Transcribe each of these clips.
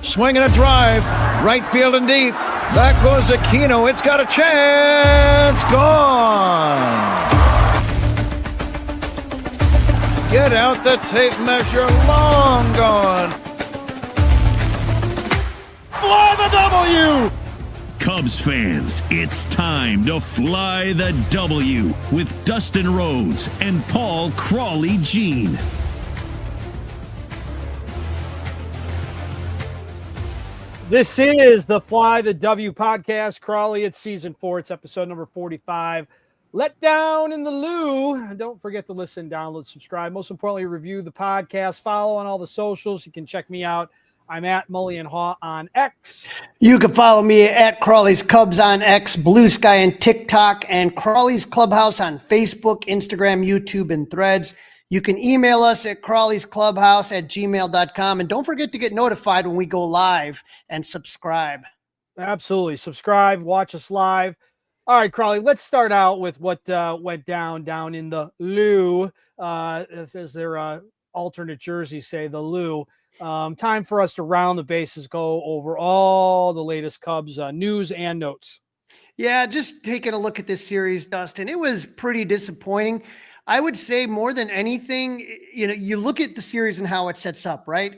Swinging a drive. Right field and deep. Back goes Aquino. It's got a chance. Gone. Get out the tape measure. Long gone. Fly the W! Cubs fans, it's time to fly the W with Dustin Rhodes and Paul Crawley-Jean. This is the Fly the W podcast. Crawley, it's season 4. It's episode number 45. Let down in the loo. Don't forget to listen, download, subscribe. Most importantly, review the podcast. Follow on all the socials. You can check me out. I'm at Mully and Haw on X. You can follow me at Crawley's Cubs on X, Blue Sky and TikTok, and Crawley's Clubhouse on Facebook, Instagram, YouTube, and Threads. You can email us at crawleysclubhouse@gmail.com. And don't forget to get notified when we go live and subscribe. Absolutely. Subscribe, watch us live. All right, Crawley, let's start out with what went down in the loo. As their alternate jerseys say, the loo. Time for us to round the bases, go over all the latest Cubs news and notes. Yeah, just taking a look at this series, Dustin, it was pretty disappointing. I would say more than anything, you look at the series and how it sets up, right?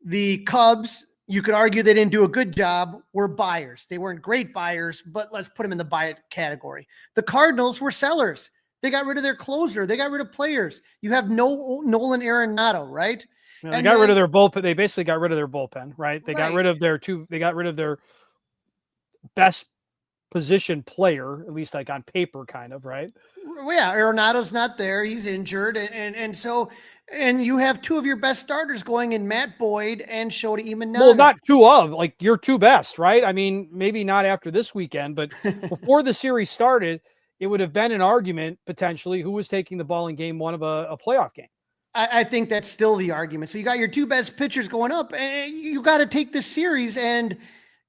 The Cubs, you could argue they didn't do a good job, were buyers. They weren't great buyers, but let's put them in the buy category. The Cardinals were sellers. They got rid of their closer. They got rid of players. You have no Nolan Arenado, right? Yeah, they got rid of their bullpen. They basically got rid of their bullpen, right? They got rid of their best position player, at least like on paper, kind of, right? Well, yeah, Arenado's not there. He's injured. And so you have two of your best starters going in Matt Boyd and Shota Imanaga. Well, not two of, like your two best, right? I mean, maybe not after this weekend, but before the series started, it would have been an argument potentially who was taking the ball in game one of a playoff game. I think that's still the argument. So you got your two best pitchers going up, and you got to take this series, and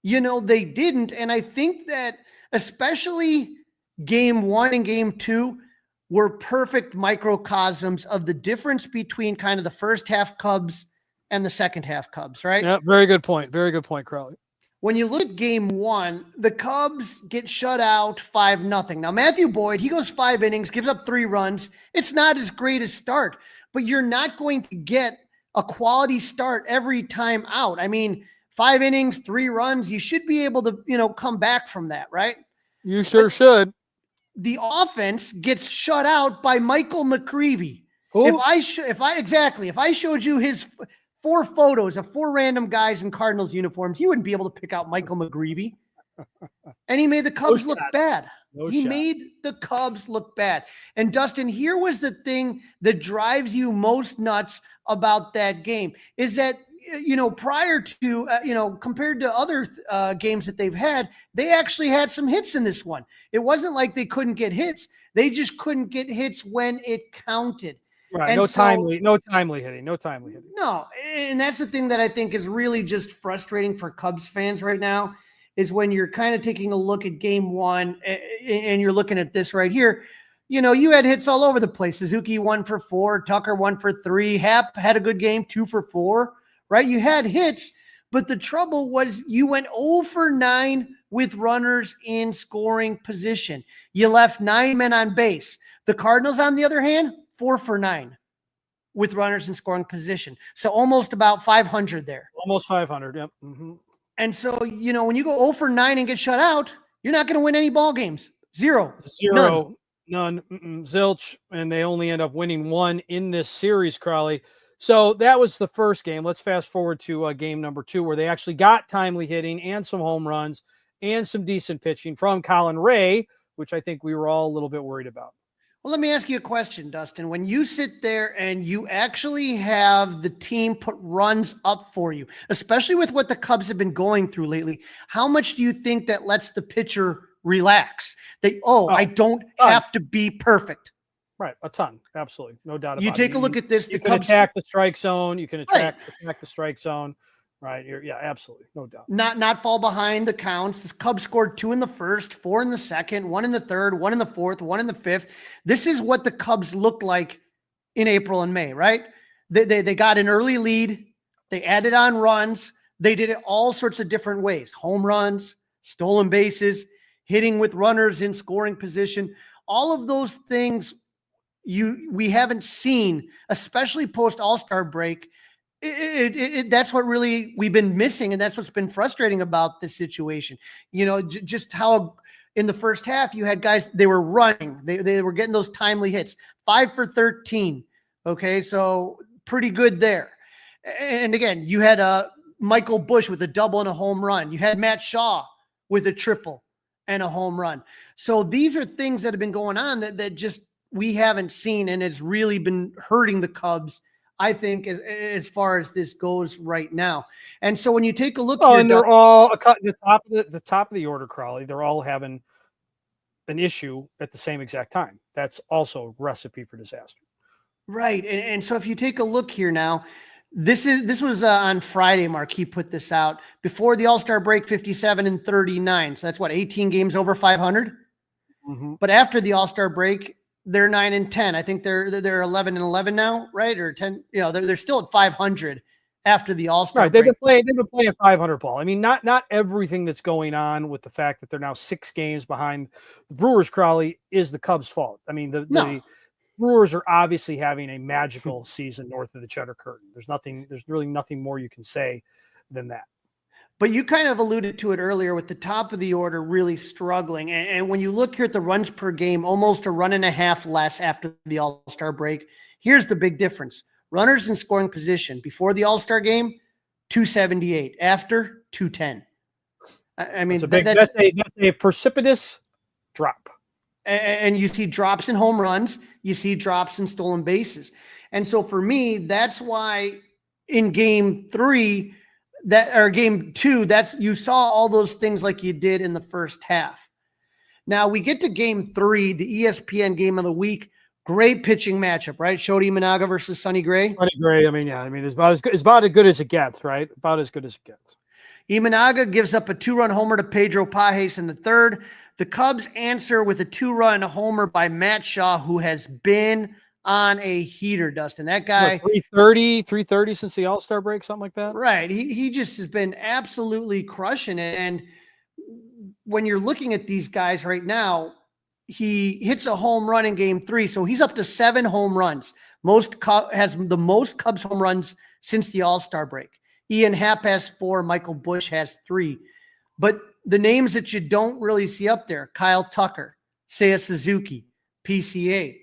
they didn't. And I think that especially game one and game two were perfect microcosms of the difference between kind of the first half Cubs and the second half Cubs, right? Yeah, very good point. Very good point, Crawley. When you look at game one, the Cubs get shut out 5-0. Now, Matthew Boyd, he goes 5 innings, gives up 3 runs. It's not as great a start, but you're not going to get a quality start every time out. I mean, 5 innings, 3 runs, you should be able to, come back from that, right? You sure should. The offense gets shut out by Michael McCreevy. Who? If I showed you his 4 photos of 4 random guys in Cardinals uniforms, you wouldn't be able to pick out Michael McCreevy. And he made the Cubs look bad. He made the Cubs look bad. And Dustin, here was the thing that drives you most nuts about that game is that, prior to, compared to other games that they've had, they actually had some hits in this one. It wasn't like they couldn't get hits. They just couldn't get hits when it counted. Right. And no timely hitting. No. And that's the thing that I think is really just frustrating for Cubs fans right now is when you're kind of taking a look at game one and you're looking at this right here. You had hits all over the place. Suzuki 1 for 4, Tucker 1 for 3, Happ had a good game, 2 for 4, right? You had hits, but the trouble was you went 0 for 9 with runners in scoring position. You left 9 men on base. The Cardinals, on the other hand, 4 for 9 with runners in scoring position. So almost about 500 there. Almost 500, yep. Mm-hmm. And so, when you go 0 for 9 and get shut out, you're not going to win any ball games. Zero. None. Zilch. And they only end up winning 1 in this series, Crawley. So that was the first game. Let's fast forward to game number 2, where they actually got timely hitting and some home runs and some decent pitching from Colin Ray, which I think we were all a little bit worried about. Well, let me ask you a question, Dustin. When you sit there and you actually have the team put runs up for you, especially with what the Cubs have been going through lately, how much do you think that lets the pitcher relax? I don't have to be perfect. Right. A ton. Absolutely. No doubt about it. You take a look at this. You can attack the strike zone. You can attack the strike zone. Right. Absolutely. No doubt. Not fall behind the counts. This Cubs scored 2 in the first, 4 in the second, 1 in the third, 1 in the fourth, 1 in the fifth. This is what the Cubs looked like in April and May, right? They got an early lead. They added on runs. They did it all sorts of different ways: home runs, stolen bases, hitting with runners in scoring position. All of those things we haven't seen, especially post All-Star break. That's what really we've been missing, and that's what's been frustrating about this situation. Just how in the first half you had guys, they were running, they were getting those timely hits, 5 for 13. Okay, so pretty good there. And again, you had Michael Busch with a double and a home run. You had Matt Shaw with a triple and a home run. So these are things that have been going on that just we haven't seen, and it's really been hurting the Cubs, I think, as far as this goes right now. And so when you take a look, and they're all the top of the order, Crawley. They're all having an issue at the same exact time. That's also a recipe for disaster. Right. And so if you take a look here now, this was on Friday, Mark. He put this out before the All-Star break, 57 and 39. So that's what, 18 games over 500. Mm-hmm. But after the All-Star break, they're 9 and 10. I think they're 11 and 11 now, right? Or 10. They're still at 500 after the All-Star break. They've been playing 500 ball. I mean, not everything that's going on with the fact that they're now 6 games behind the Brewers, Crawley, is the Cubs' fault. I mean, the Brewers are obviously having a magical season north of the Cheddar Curtain. There's really nothing more you can say than that. But you kind of alluded to it earlier with the top of the order really struggling. And when you look here at the runs per game, almost a run and a half less after the All-Star break. Here's the big difference. Runners in scoring position before the All-Star game, 278. After, 210. I mean, that's a precipitous drop. And you see drops in home runs. You see drops in stolen bases. And so for me, that's why in game 2, you saw all those things like you did in the first half. Now we get to game 3, the ESPN game of the week. Great pitching matchup, right? Shota Imanaga versus Sonny Gray. Sonny Gray, it's about as good as it gets, right? About as good as it gets. Imanaga gives up a 2-run homer to Pedro Pages in the third. The Cubs answer with a 2-run homer by Matt Shaw, who has been on a heater, Dustin. That guy, 330 since the All-Star break, something like that. Right. He just has been absolutely crushing it. And when you're looking at these guys right now, he hits a home run in game 3. So he's up to 7 home runs. Has the most Cubs home runs since the All-Star break. Ian Happ has 4. Michael Busch has 3. But the names that you don't really see up there, Kyle Tucker, Seiya Suzuki, PCA,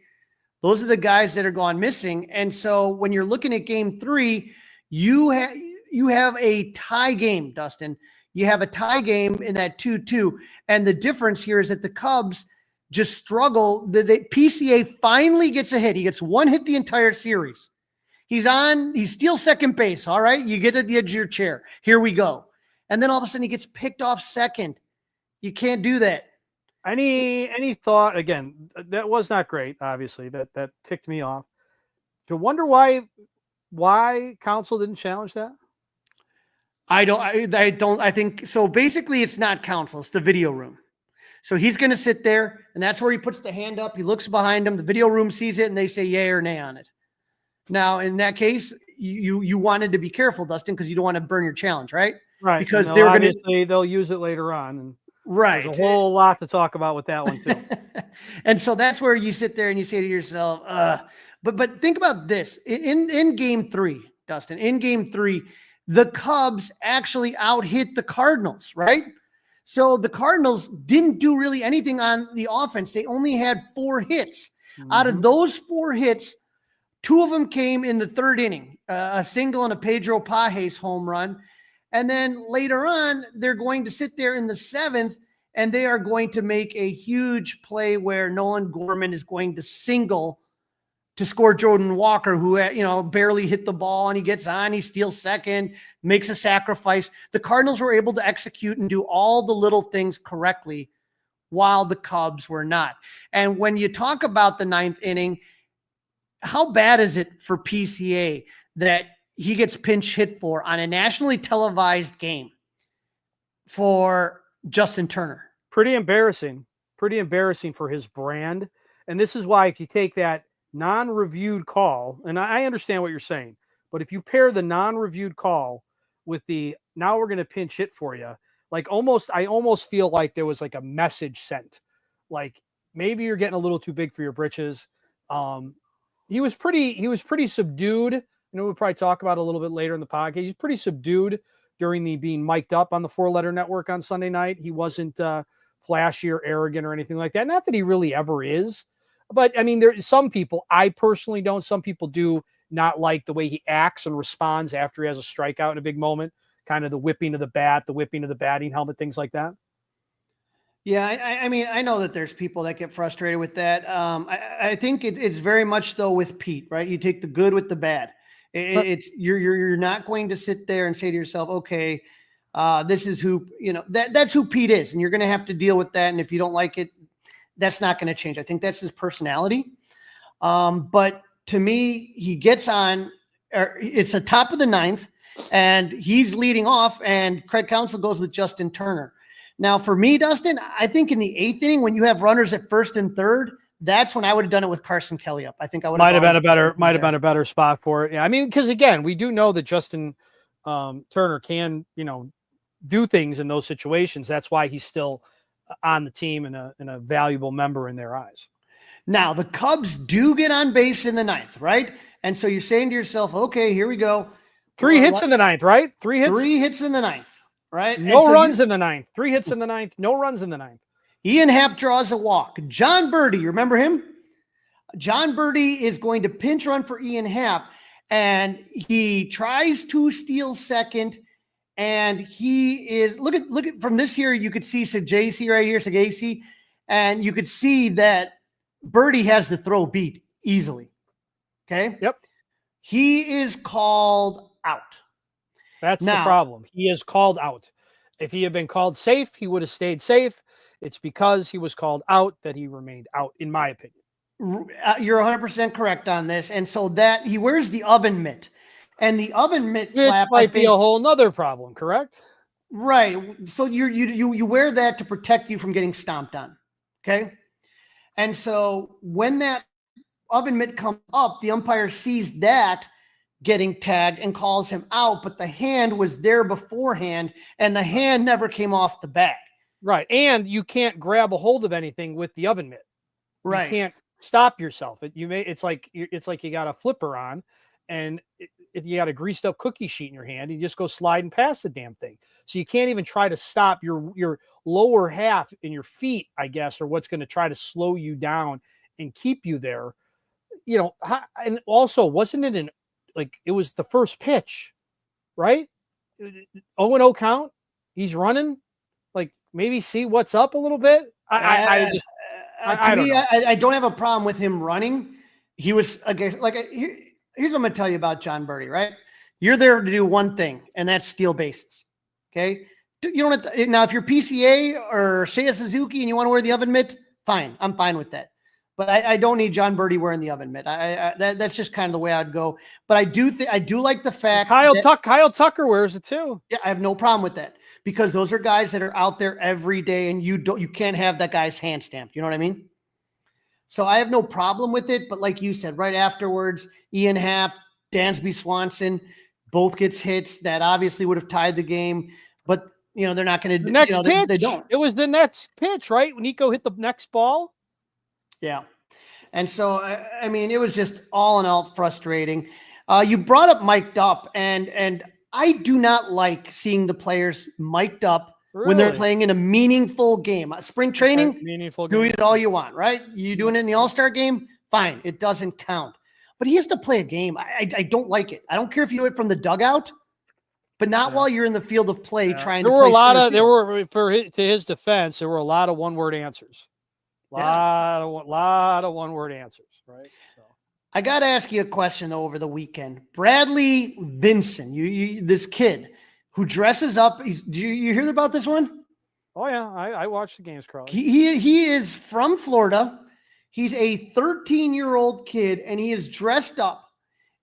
those are the guys that are gone missing. And so when you're looking at game 3, you have a tie game, Dustin. You have a tie game in that 2-2. And the difference here is that the Cubs just struggle. The PCA finally gets a hit. He gets 1 hit the entire series. He steals second base. All right, you get at the edge of your chair. Here we go. And then all of a sudden he gets picked off second. You can't do that. Any thought, again, that was not great, obviously. That ticked me off. To wonder why counsel didn't challenge that? I think so. Basically, it's not counsel, it's the video room. So he's going to sit there, and that's where he puts the hand up. He looks behind him. The video room sees it, and they say yay or nay on it. Now, in that case, you wanted to be careful, Dustin, because you don't want to burn your challenge, right? Right. Because they'll use it later on. And right. There's a whole lot to talk about with that one, too. And so that's where you sit there and you say to yourself, but think about this. In game 3, Dustin, in game 3, the Cubs actually out-hit the Cardinals, right? So the Cardinals didn't do really anything on the offense. They only had 4 hits. Mm-hmm. Out of those 4 hits, 2 of them came in the 3rd inning, a single and a Pedro Pages home run. And then later on, they're going to sit there in the 7th, and they are going to make a huge play where Nolan Gorman is going to single to score Jordan Walker, who barely hit the ball, and he gets on, he steals second, makes a sacrifice. The Cardinals were able to execute and do all the little things correctly while the Cubs were not. And when you talk about the 9th inning, how bad is it for PCA that he gets pinch hit for on a nationally televised game for Justin Turner? Pretty embarrassing for his brand. And this is why if you take that non-reviewed call, and I understand what you're saying, but if you pair the non-reviewed call with the now we're going to pinch hit for you. Like I almost feel like there was like a message sent, like maybe you're getting a little too big for your britches. He was pretty subdued. We'll probably talk about it a little bit later in the podcast. He's pretty subdued during the being mic'd up on the 4-letter network on Sunday night. He wasn't flashy or arrogant or anything like that. Not that he really ever is, but I mean, there's some people, I personally don't, some people do not like the way he acts and responds after he has a strikeout in a big moment, kind of the whipping of the bat, the whipping of the batting helmet, things like that. Yeah, I mean, I know that there's people that get frustrated with that. I think it's very much though with Pete, right? You take the good with the bad. You're not going to sit there and say to yourself, okay, this is who, that's who Pete is. And you're going to have to deal with that. And if you don't like it, that's not going to change. I think that's his personality. But to me, he gets on, it's the top of the 9th and he's leading off and Craig Counsell goes with Justin Turner. Now for me, Dustin, I think in the 8th inning, when you have runners at 1st and 3rd, that's when I would have done it with Carson Kelly up. I think I would have been a better spot for it. Yeah. I mean, because again, we do know that Justin Turner can, do things in those situations. That's why he's still on the team and a valuable member in their eyes. Now the Cubs do get on base in the 9th, right? And so you're saying to yourself, okay, here we go. 3 hits in the 9th, right? 3 hits. 3 hits in the 9th, right? No runs in the 9th. 3 hits in the 9th. No runs in the 9th. Ian Happ draws a walk. John Birdie, you remember him? John Birdie is going to pinch run for Ian Happ, and he tries to steal second, and he is look at from this here. You could see Sagasi right here, Sagasi, and you could see that Birdie has the throw beat easily. Okay. Yep. He is called out. That's the problem. He is called out. If he had been called safe, he would have stayed safe. It's because he was called out that he remained out, in my opinion. You're 100% correct on this. And so that he wears the oven mitt, and the oven mitt flap might be a whole nother problem, correct? Right. So you wear that to protect you from getting stomped on. Okay. And so when that oven mitt comes up, the umpire sees that getting tagged and calls him out, but the hand was there beforehand and the hand never came off the bag. Right. And you can't grab a hold of anything with the oven mitt. Right. You can't stop yourself. It's like you got a flipper on and you got a greased up cookie sheet in your hand. You just go sliding past the damn thing. So you can't even try to stop your lower half in your feet, I guess, or what's going to try to slow you down and keep you there. And also, wasn't it it was the first pitch, right? 0-0 count. He's running. Maybe see what's up a little bit. I don't have a problem with him running. He was here's what I'm going to tell you about John Birdie, right? You're there to do one thing, and that's steal bases. Okay. You don't have to, now, if you're PCA or Seiya Suzuki and you want to wear the oven mitt, fine. I'm fine with that. But I don't need John Birdie wearing the oven mitt. That's just kind of the way I'd go. But I do like the fact Kyle Tucker wears it too. Yeah, I have no problem with that, because those are guys that are out there every day, and you can't have that guy's hand stamped. You know what I mean? So I have no problem with it. But like you said, right afterwards, Ian Happ, Dansby Swanson, both gets hits that obviously would have tied the game. But they're not going to. The next pitch. They don't. It was the next pitch, right? When Nico hit the next ball. Yeah. And so, I mean, it was just all in all frustrating. You brought up mic'd up, and I do not like seeing the players mic'd up when they're playing in a meaningful game. Spring training, meaningful game. Do it all you want, right? You doing it in the All-Star game? Fine. It doesn't count. But he has to play a game. I don't like it. I don't care if you do it from the dugout, but not while you're in the field of play trying to play. To his defense, there were a lot of one-word answers. Lot of one-word answers, right? So I got to ask you a question though over the weekend. Bradley Vinson, this kid who dresses up. Do you hear about this one? Oh yeah, I watched the games, Carl. He is from Florida. He's a 13-year-old kid, and he is dressed up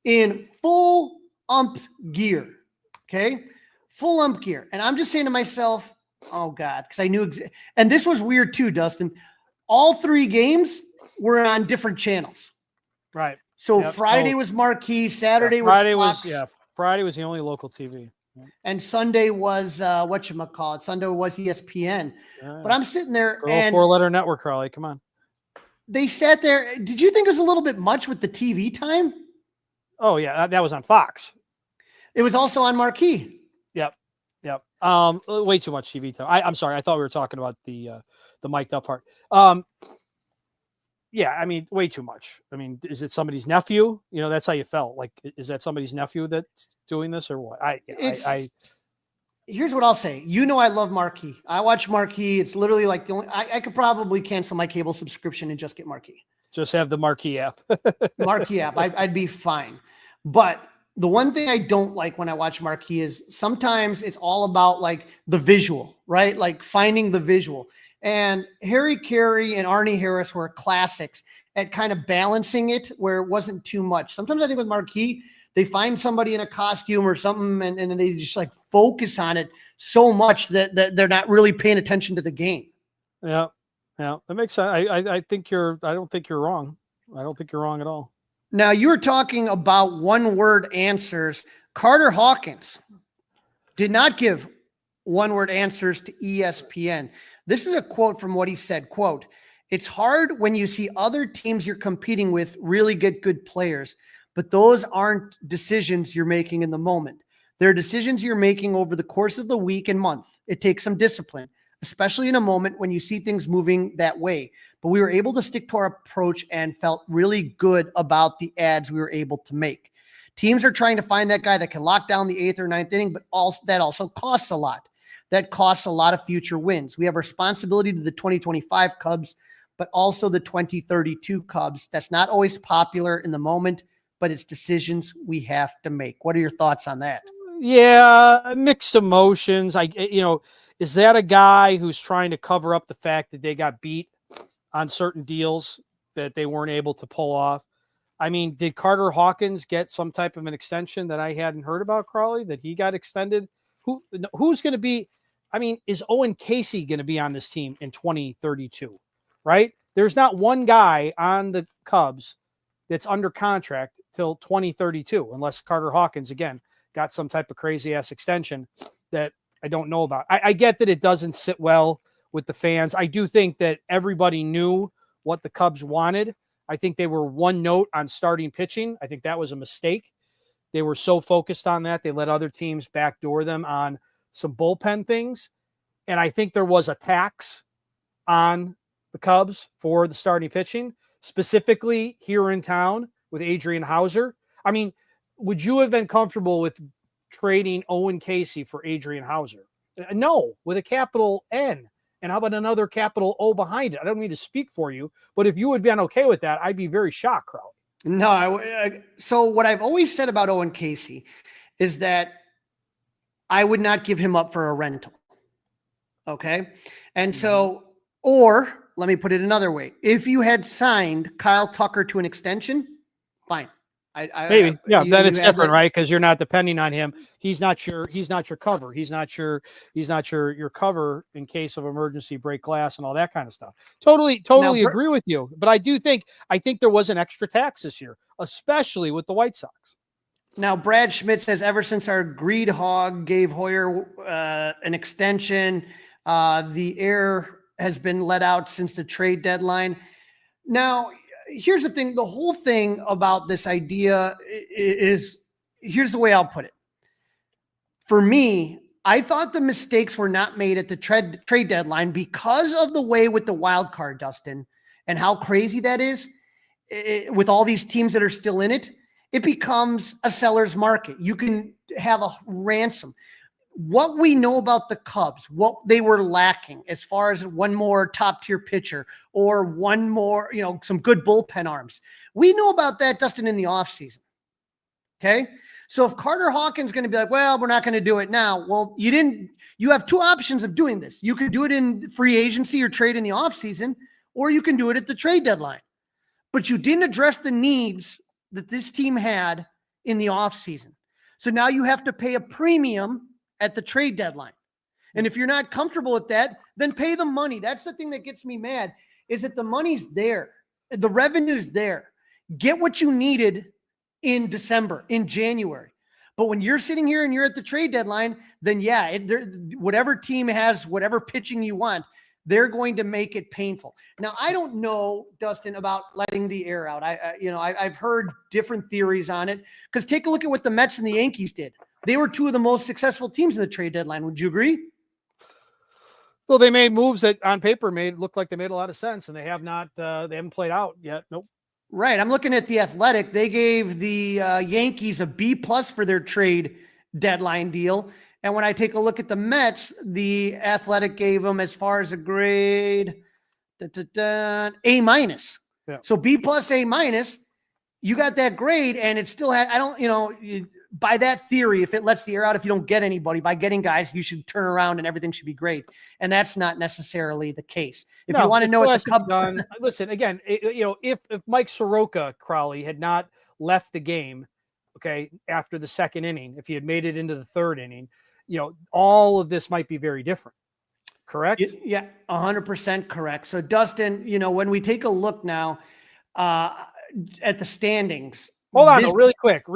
in full ump gear. Okay, full ump gear, and I'm just saying to myself, oh God, because I knew. And this was weird too, Dustin. All 3 games were on different channels. Right. So Friday was Marquee, Saturday was Fox. Friday was the only local TV. And Sunday was whatchamacallit. Sunday was ESPN. But I'm sitting there and 4-letter network, Crowley. Come on. They sat there. Did you think it was a little bit much with the TV time? Oh yeah, that was on Fox. It was also on Marquee. Yep. Way too much TV time. I'm sorry. I thought we were talking about the mic'd up part. Yeah, I mean, way too much. I mean, is it somebody's nephew? You know, that's how you felt. Like, is that somebody's nephew that's doing this or what? Here's what I'll say. You know, I love Marquee. I watch Marquee. It's literally like the only. I could probably cancel my cable subscription and just get Marquee. Just have the Marquee app. Marquee app. I'd be fine. But the one thing I don't like when I watch Marquee is sometimes it's all about like the visual, right? Like finding the visual. And Harry Carey and Arnie Harris were classics at kind of balancing it where it wasn't too much. Sometimes I think with Marquee, they find somebody in a costume or something and then they just like focus on it so much that they're not really paying attention to the game. Yeah. That makes sense. I don't think you're wrong. I don't think you're wrong at all. Now you were talking about one-word answers. Carter Hawkins did not give one-word answers to ESPN. This is a quote from what he said, quote, "It's hard when you see other teams you're competing with really get good players, but those aren't decisions you're making in the moment. They're decisions you're making over the course of the week and month. It takes some discipline, especially in a moment when you see things moving that way. But we were able to stick to our approach and felt really good about the ads we were able to make. Teams are trying to find that guy that can lock down the 8th or 9th inning, but that also costs a lot. That costs a lot of future wins. We have responsibility to the 2025 Cubs, but also the 2032 Cubs. That's not always popular in the moment, but it's decisions we have to make." What are your thoughts on that? Yeah, mixed emotions. Is that a guy who's trying to cover up the fact that they got beat on certain deals that they weren't able to pull off? I mean, did Carter Hawkins get some type of an extension that I hadn't heard about, Crawley, that he got extended? Who's going to be? I mean, is Owen Casey going to be on this team in 2032, right? There's not one guy on the Cubs that's under contract till 2032, unless Carter Hawkins, again, got some type of crazy-ass extension that I don't know about. I get that it doesn't sit well with the fans. I do think that everybody knew what the Cubs wanted. I think they were one note on starting pitching. I think that was a mistake. They were so focused on that, they let other teams backdoor them on some bullpen things. And I think there was a tax on the Cubs for the starting pitching, specifically here in town with Adrian Hauser. I mean, would you have been comfortable with trading Owen Casey for Adrian Hauser? No, with a capital N. And how about another capital O behind it? I don't mean to speak for you, but if you would be okay with that, I'd be very shocked, Crowley. No, so what I've always said about Owen Casey is that I would not give him up for a rental. Okay. And so, or let me put it another way. If you had signed Kyle Tucker to an extension, fine. Maybe. Then it's different, right? Because you're not depending on him. He's not your cover. He's not your cover in case of emergency, break glass and all that kind of stuff. Totally agree with you. But I think there was an extra tax this year, especially with the White Sox. Now, Brad Schmidt says, ever since our greed hog gave Hoyer an extension, the air has been let out since the trade deadline. Now, here's the thing. The whole thing about this idea is, here's the way I'll put it. For me, I thought the mistakes were not made at the trade deadline because of the way with the wild card, Dustin, and how crazy that is with all these teams that are still in it. It becomes a seller's market. You can have a ransom. What we know about the Cubs, what they were lacking as far as one more top tier pitcher or one more, some good bullpen arms. We know about that, Dustin, in the offseason. Okay. So if Carter Hawkins is going to be like, well, we're not going to do it now. Well, you have two options of doing this. You could do it in free agency or trade in the offseason, or you can do it at the trade deadline. But you didn't address the needs that this team had in the offseason. So now you have to pay a premium at the trade deadline. And if you're not comfortable with that, then pay the money. That's the thing that gets me mad, is that the money's there. The revenue's there. Get what you needed in December, in January. But when you're sitting here and you're at the trade deadline, then whatever team has whatever pitching you want, they're going to make it painful. Now, I don't know, Dustin, about letting the air out. I've heard different theories on it, because take a look at what the Mets and the Yankees did. They were two of the most successful teams in the trade deadline. Would you agree? Well, they made moves that on paper look like they made a lot of sense, and they haven't played out yet. Nope. Right. I'm looking at The Athletic. They gave the Yankees a B+ for their trade deadline deal. And when I take a look at the Mets, The Athletic gave them, as far as a grade, A-. Yeah. So B+, A-. You got that grade, and it still had, by that theory, if it lets the air out, if you don't get anybody, by getting guys, you should turn around and everything should be great. And that's not necessarily the case. If you want to know what the Cubs listen, again, if Mike Soroka, Crowley, had not left the game, okay, after the second inning, if he had made it into the third inning, all of this might be very different. Correct? Yeah, 100% correct. So, Dustin, when we take a look now at the standings. Hold on, real quick.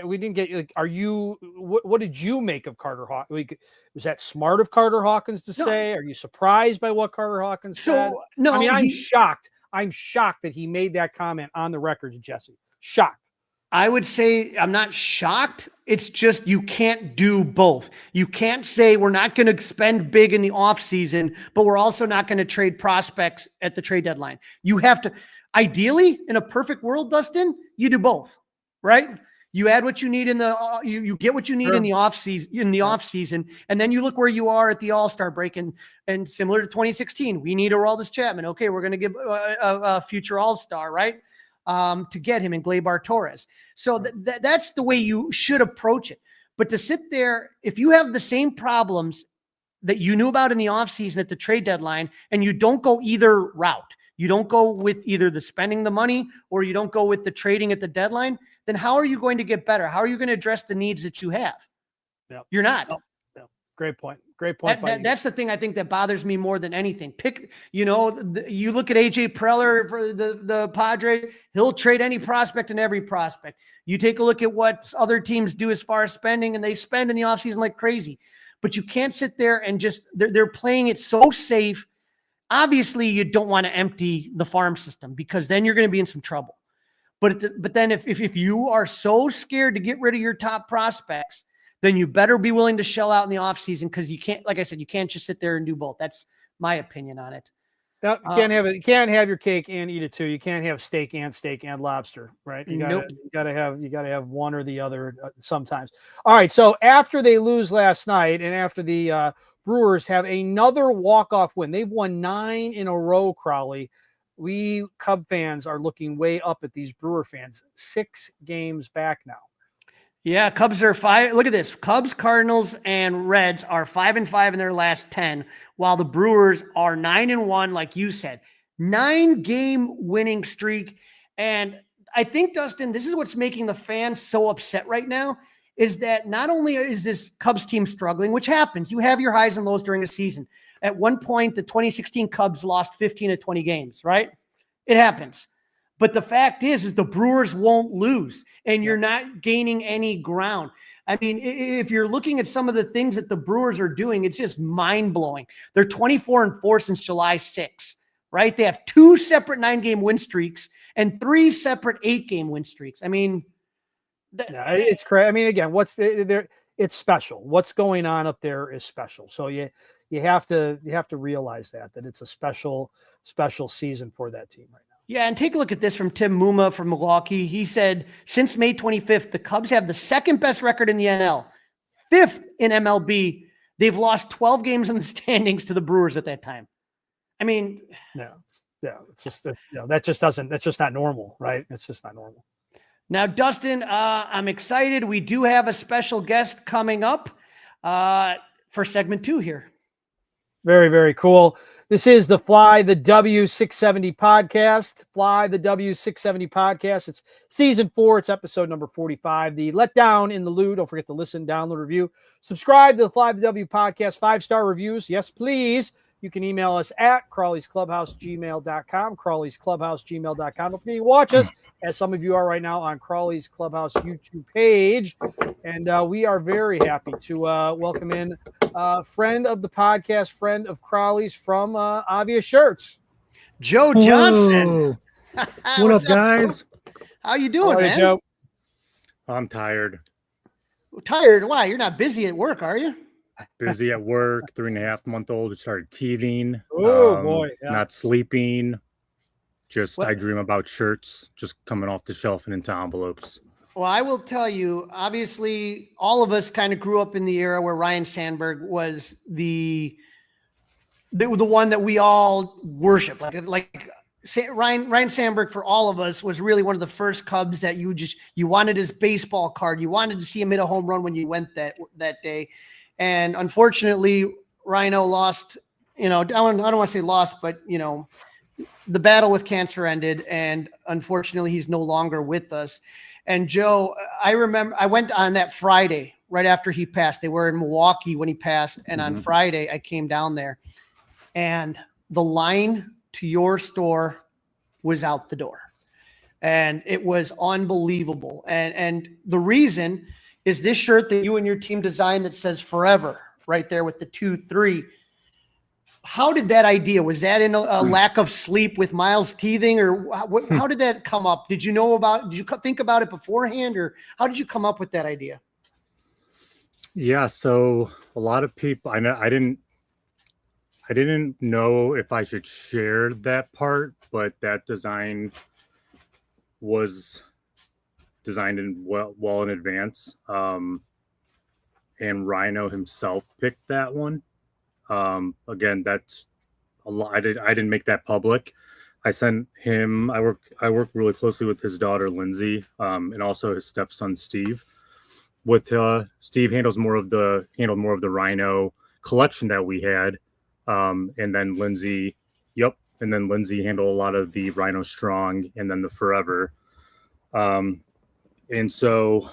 We didn't get. What did you make of Carter Hawkins? Was that smart of Carter Hawkins to say? Are you surprised by what Carter Hawkins said? No, I mean, I'm shocked. I'm shocked that he made that comment on the record, Jesse. Shocked. I would say I'm not shocked. It's just you can't do both. You can't say we're not going to spend big in the offseason, but we're also not going to trade prospects at the trade deadline. You have to. Ideally, in a perfect world, Dustin, you do both, right? You add what you need you get what you need in the offseason, and then you look where you are at the All-Star break, and similar to 2016, we need Aroldis Chapman. Okay, we're going to give a future All-Star, right? To get him in Gleyber Torres. So that's the way you should approach it. But to sit there, if you have the same problems that you knew about in the offseason at the trade deadline, and you don't go either route, you don't go with either the spending the money or you don't go with the trading at the deadline, then how are you going to get better? How are you going to address the needs that you have? Yep. You're not. Yep. Great point. That's the thing I think that bothers me more than anything. You look at AJ Preller for the Padres, he'll trade any prospect and every prospect. You take a look at what other teams do as far as spending, and they spend in the offseason like crazy. But you can't sit there and just, they're playing it so safe. Obviously, you don't want to empty the farm system, because then you're going to be in some trouble. But then if you are so scared to get rid of your top prospects, then you better be willing to shell out in the offseason, because you can't, like I said, you can't just sit there and do both. That's my opinion on it. No, you can't have it. You can't have your cake and eat it too. You can't have steak and lobster, right? You gotta have one or the other sometimes. All right. So after they lose last night, and after the Brewers have another walk-off win, they've won 9 in a row, Crowley. We Cub fans are looking way up at these Brewer fans. 6 games back now. Yeah, Cubs are 5. Look at this. Cubs, Cardinals, and Reds are 5-5 in their last 10, while the Brewers are 9-1, like you said. 9-game winning streak. And I think, Dustin, this is what's making the fans so upset right now, is that not only is this Cubs team struggling, which happens, you have your highs and lows during a season. At one point, the 2016 Cubs lost 15 of 20 games, right? It happens. But the fact is the Brewers won't lose, and you're not gaining any ground. I mean, if you're looking at some of the things that the Brewers are doing, it's just mind-blowing. They're 24-4 since July 6th, right? They have 2 separate 9-game win streaks and 3 separate 8-game win streaks. I mean, it's crazy. I mean, again, it's special. What's going on up there is special. So you have to realize that it's a special season for that team right now. Yeah, and take a look at this from Tim Muma from Milwaukee. He said, since May 25th, the Cubs have the second best record in the NL, 5th in MLB. They've lost 12 games in the standings to the Brewers at that time. I mean, it's just that's just not normal, right? It's just not normal. Now, Dustin, I'm excited. We do have a special guest coming up for segment 2 here. Very, very cool. This is the Fly the W670 podcast. Fly the W670 podcast. It's season 4. It's episode number 45. The Letdown in the Lou. Don't forget to listen, download, review, subscribe to the Fly the W podcast. 5-star reviews. Yes, please. You can email us at crawleysclubhouse@gmail.com, crawleysclubhouse@gmail.com. Don't forget you watch us, as some of you are right now, on Crawley's Clubhouse YouTube page. And we are very happy to welcome in friend of the podcast, friend of Crawley's from Obvious Shirts. Joe Johnson. What up, guys? How you doing, man? Joe? I'm tired. Tired? Why? You're not busy at work, are you? Busy at work. 3.5-month-old. It started teething. Oh, boy. Yeah. Not sleeping. Just What? I dream about shirts just coming off the shelf and into envelopes. Well, I will tell you, obviously, all of us kind of grew up in the era where Ryan Sandberg was the one that we all worship. Ryan Sandberg for all of us was really one of the first Cubs that you wanted his baseball card. You wanted to see him hit a home run when you went that day. And unfortunately, Rhino lost, I don't want to say lost, but the battle with cancer ended, and unfortunately he's no longer with us. And Joe, I remember I went on that Friday right after he passed. They were in Milwaukee when he passed. And on Friday I came down there, and the line to your store was out the door, and it was unbelievable. And the reason is this shirt that you and your team designed that says forever right there with the 2-3. How did that idea? Was that in a lack of sleep with Miles teething, or how did that come up? Did you think about it beforehand, or how did you come up with that idea? Yeah, so a lot of people, I didn't know if I should share that part, but that design was designed well in advance. And Rhino himself picked that one. Again, that's a lot. I didn't make that public. I sent him. I work really closely with his daughter Lindsay, and also his stepson Steve. With Steve handled more of the Rhino collection that we had, and then Lindsay handled a lot of the Rhino Strong and then the Forever. And so,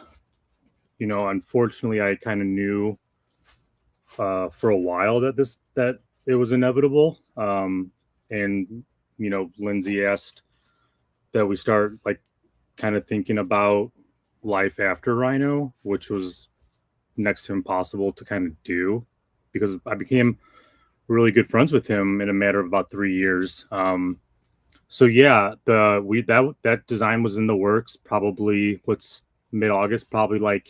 unfortunately, I kind of knew for a while that it was inevitable. And Lindsay asked that we start kind of thinking about life after Rhino, which was next to impossible to kind of do, because I became really good friends with him in a matter of about 3 years. So yeah, that design was in the works probably mid-August, probably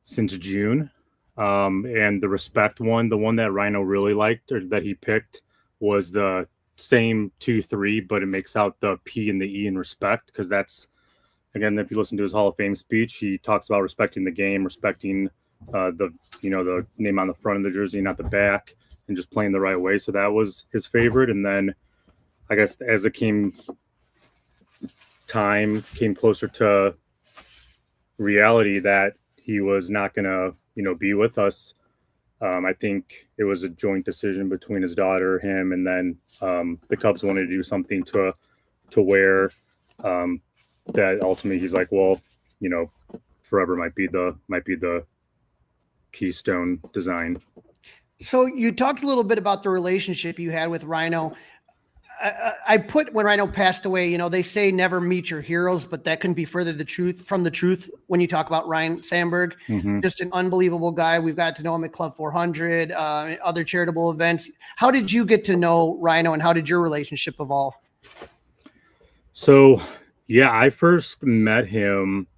since June. And the Respect one, the one that Rhino really liked, or that he picked, was the same 2-3, but it makes out the P and the E in Respect, because that's, again, if you listen to his Hall of Fame speech, he talks about respecting the game, respecting the name on the front of the jersey, not the back, and just playing the right way. So that was his favorite. And then I guess as it came closer to reality that he was not going to be with us, I think it was a joint decision between his daughter, him, and then the Cubs wanted to do something to wear that ultimately he's like, well, Forever might be the keystone design. So you talked a little bit about the relationship you had with Rhino. I put, when Rhino passed away, they say never meet your heroes, but that couldn't be further from the truth when you talk about Ryan Sandberg. Just an unbelievable guy. We've got to know him at Club 400, other charitable events. How did you get to know Rhino, and how did your relationship evolve? So, yeah, I first met him,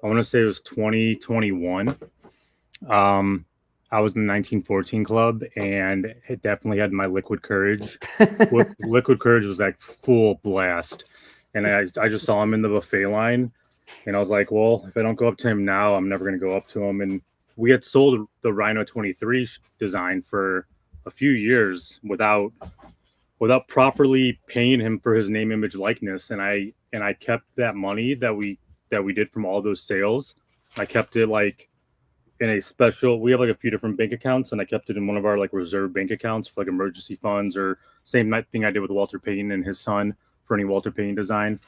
I want to say it was 2021. I was in the 1914 club, and it definitely had my Liquid Courage. Liquid Courage was full blast. And I just saw him in the buffet line, and I was like, well, if I don't go up to him now, I'm never going to go up to him. And we had sold the Rhino 23 design for a few years without properly paying him for his name, image, likeness. And I kept that money that we did from all those sales. I kept it in a special, we have a few different bank accounts, and I kept it in one of our reserve bank accounts for emergency funds, or same thing I did with Walter Payton and his son for any Walter Payton design.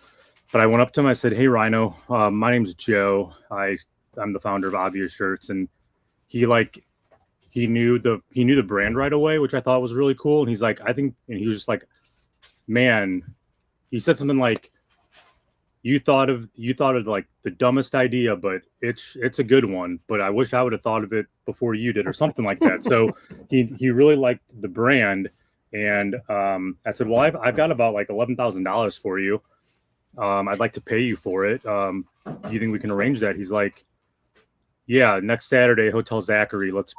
But I went up to him, I said, hey, Rhino, my name's Joe. I'm the founder of Obvious Shirts. And he he knew the brand right away, which I thought was really cool. And he's like, and he was just like, man, he said something like, you thought of like the dumbest idea, but it's a good one. But I wish I would have thought of it before you did, or something like that. So he really liked the brand, and I said, well, I've got about like $11,000 for you. I'd like to pay you for it. Do you think we can arrange that? He's like, yeah, next Saturday, Hotel Zachary. Let's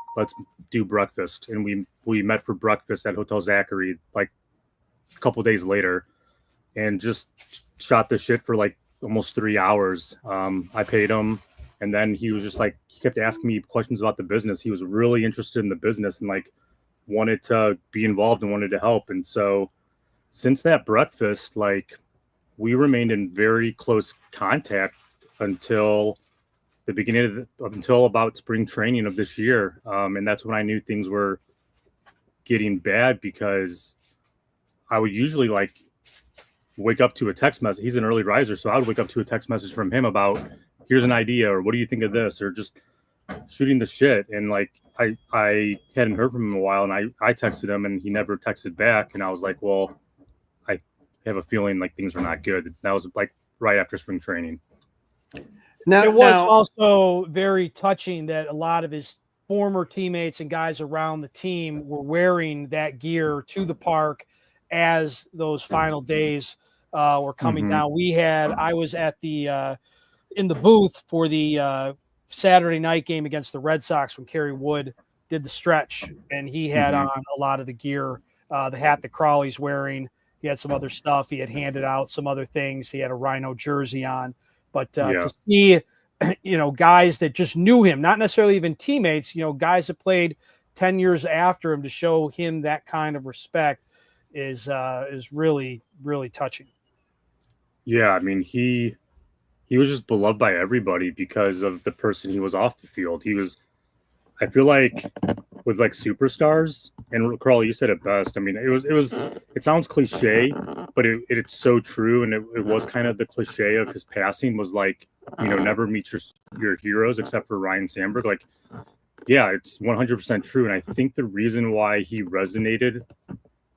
do breakfast. And we met for breakfast at Hotel Zachary like a couple days later, and just shot the shit for like almost 3 hours. I paid him, and then he was just like, he kept asking me questions about the business. He was really interested in the business and like wanted to be involved and wanted to help. And so since that breakfast, like, we remained in very close contact until the beginning until about spring training of this year. And that's when I knew things were getting bad, because I would usually like wake up to a text message. He's an early riser, so I would wake up to a text message from him about, here's an idea, or what do you think of this, or just shooting the shit. And like, I hadn't heard from him in a while, and I texted him and he never texted back. And I was like, well, I have a feeling like things are not good. That was like right after spring training. Now, it was also very touching that a lot of his former teammates and guys around the team were wearing that gear to the park as those final days were coming down. I was at the in the booth for the Saturday night game against the Red Sox when Kerry Wood did the stretch, and he had on a lot of the gear, the hat that Crawley's wearing. He had some other stuff. He had handed out some other things. He had a Rhino jersey on. But to see, guys that just knew him, not necessarily even teammates, guys that played 10 years after him, to show him that kind of respect is really, really touching. Yeah, I mean, he was just beloved by everybody because of the person he was off the field. I feel like with like superstars, and Crawley, you said it best. I mean, it sounds cliche, but it's so true. And it was kind of the cliche of his passing was like, never meet your heroes except for Ryan Sandberg. Like, yeah, it's 100% true. And I think the reason why he resonated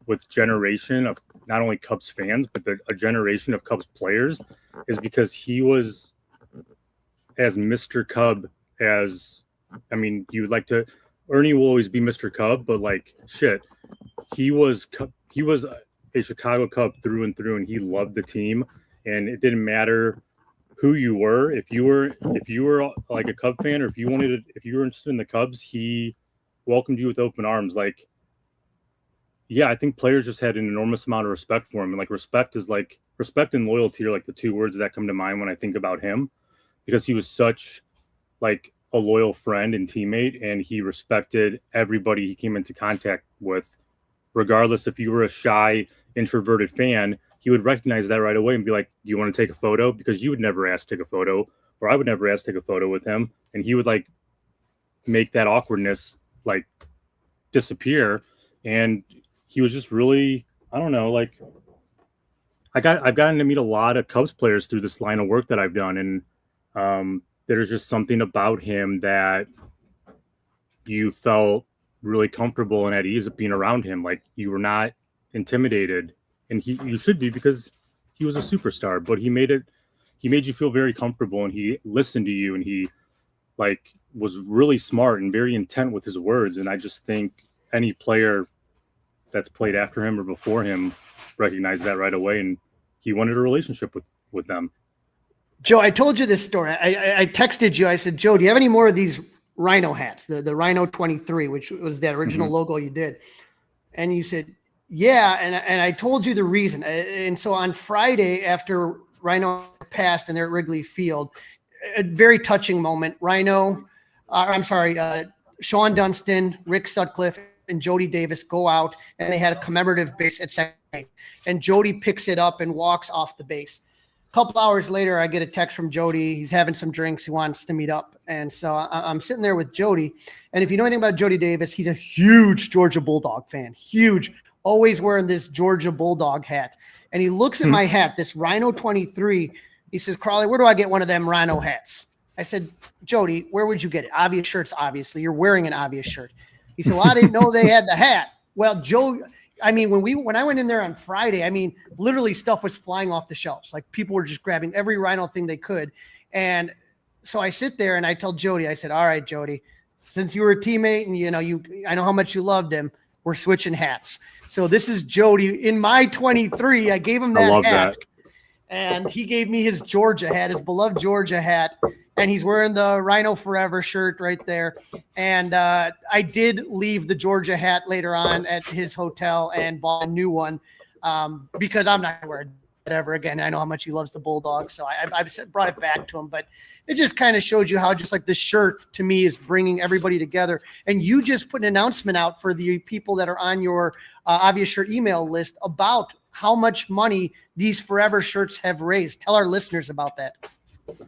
with generation of not only Cubs fans, but a generation of Cubs players is because he was as Mr. Cub as, I mean, you would like to, Ernie will always be Mr. Cub, but like shit, he was a Chicago Cub through and through, and he loved the team, and it didn't matter who you were. If you were like a Cub fan, or if you were interested in the Cubs, he welcomed you with open arms. Like, yeah, I think players just had an enormous amount of respect for him, and like respect and loyalty are like the two words that come to mind when I think about him, because he was such like a loyal friend and teammate, and he respected everybody he came into contact with, regardless if you were a shy, introverted fan. He would recognize that right away and be like, do you want to take a photo? Because you would never ask to take a photo, or I would never ask to take a photo with him, and he would like make that awkwardness like disappear. And he was just really, I don't know, like I've gotten to meet a lot of Cubs players through this line of work that I've done, and there's just something about him that you felt really comfortable and at ease of being around him. Like, you were not intimidated, and you should be, because he was a superstar, but he made you feel very comfortable, and he listened to you, and he like was really smart and very intent with his words. And I just think any player that's played after him or before him recognized that right away, and he wanted a relationship with them. Joe, I told you this story. I texted you. I said, Joe, do you have any more of these Rhino hats, the Rhino 23, which was that original logo you did? And you said, yeah. And I told you the reason. And so on Friday, after Rhino passed and they're at Wrigley Field, a very touching moment. Sean Dunston, Rick Sutcliffe, and Jody Davis go out, and they had a commemorative base at second base. And Jody picks it up and walks off the base. Couple hours later, I get a text from Jody. He's having some drinks. He wants to meet up. And so I'm sitting there with Jody. And if you know anything about Jody Davis, he's a huge Georgia Bulldog fan. Huge. Always wearing this Georgia Bulldog hat. And he looks at my hat, this Rhino 23. He says, Crawley, where do I get one of them Rhino hats? I said, Jody, where would you get it? Obvious shirts, obviously. You're wearing an obvious shirt. He said, well, I didn't know they had the hat. Well, Joe, I mean, when I went in there on Friday, I mean, literally stuff was flying off the shelves. Like people were just grabbing every Rhino thing they could. And so I sit there and I tell Jody, I said, all right, Jody, since you were a teammate and I know how much you loved him, we're switching hats. So this is Jody in my 23. I gave him that hat. And he gave me his Georgia hat, his beloved Georgia hat. And he's wearing the Rhino Forever shirt right there. And I did leave the Georgia hat later on at his hotel and bought a new one because I'm not going to wear it ever again. I know how much he loves the Bulldogs. So I brought it back to him. But it just kind of showed you how just like this shirt to me is bringing everybody together. And you just put an announcement out for the people that are on your Obvious Shirt email list about how much money these Forever shirts have raised. Tell our listeners about that.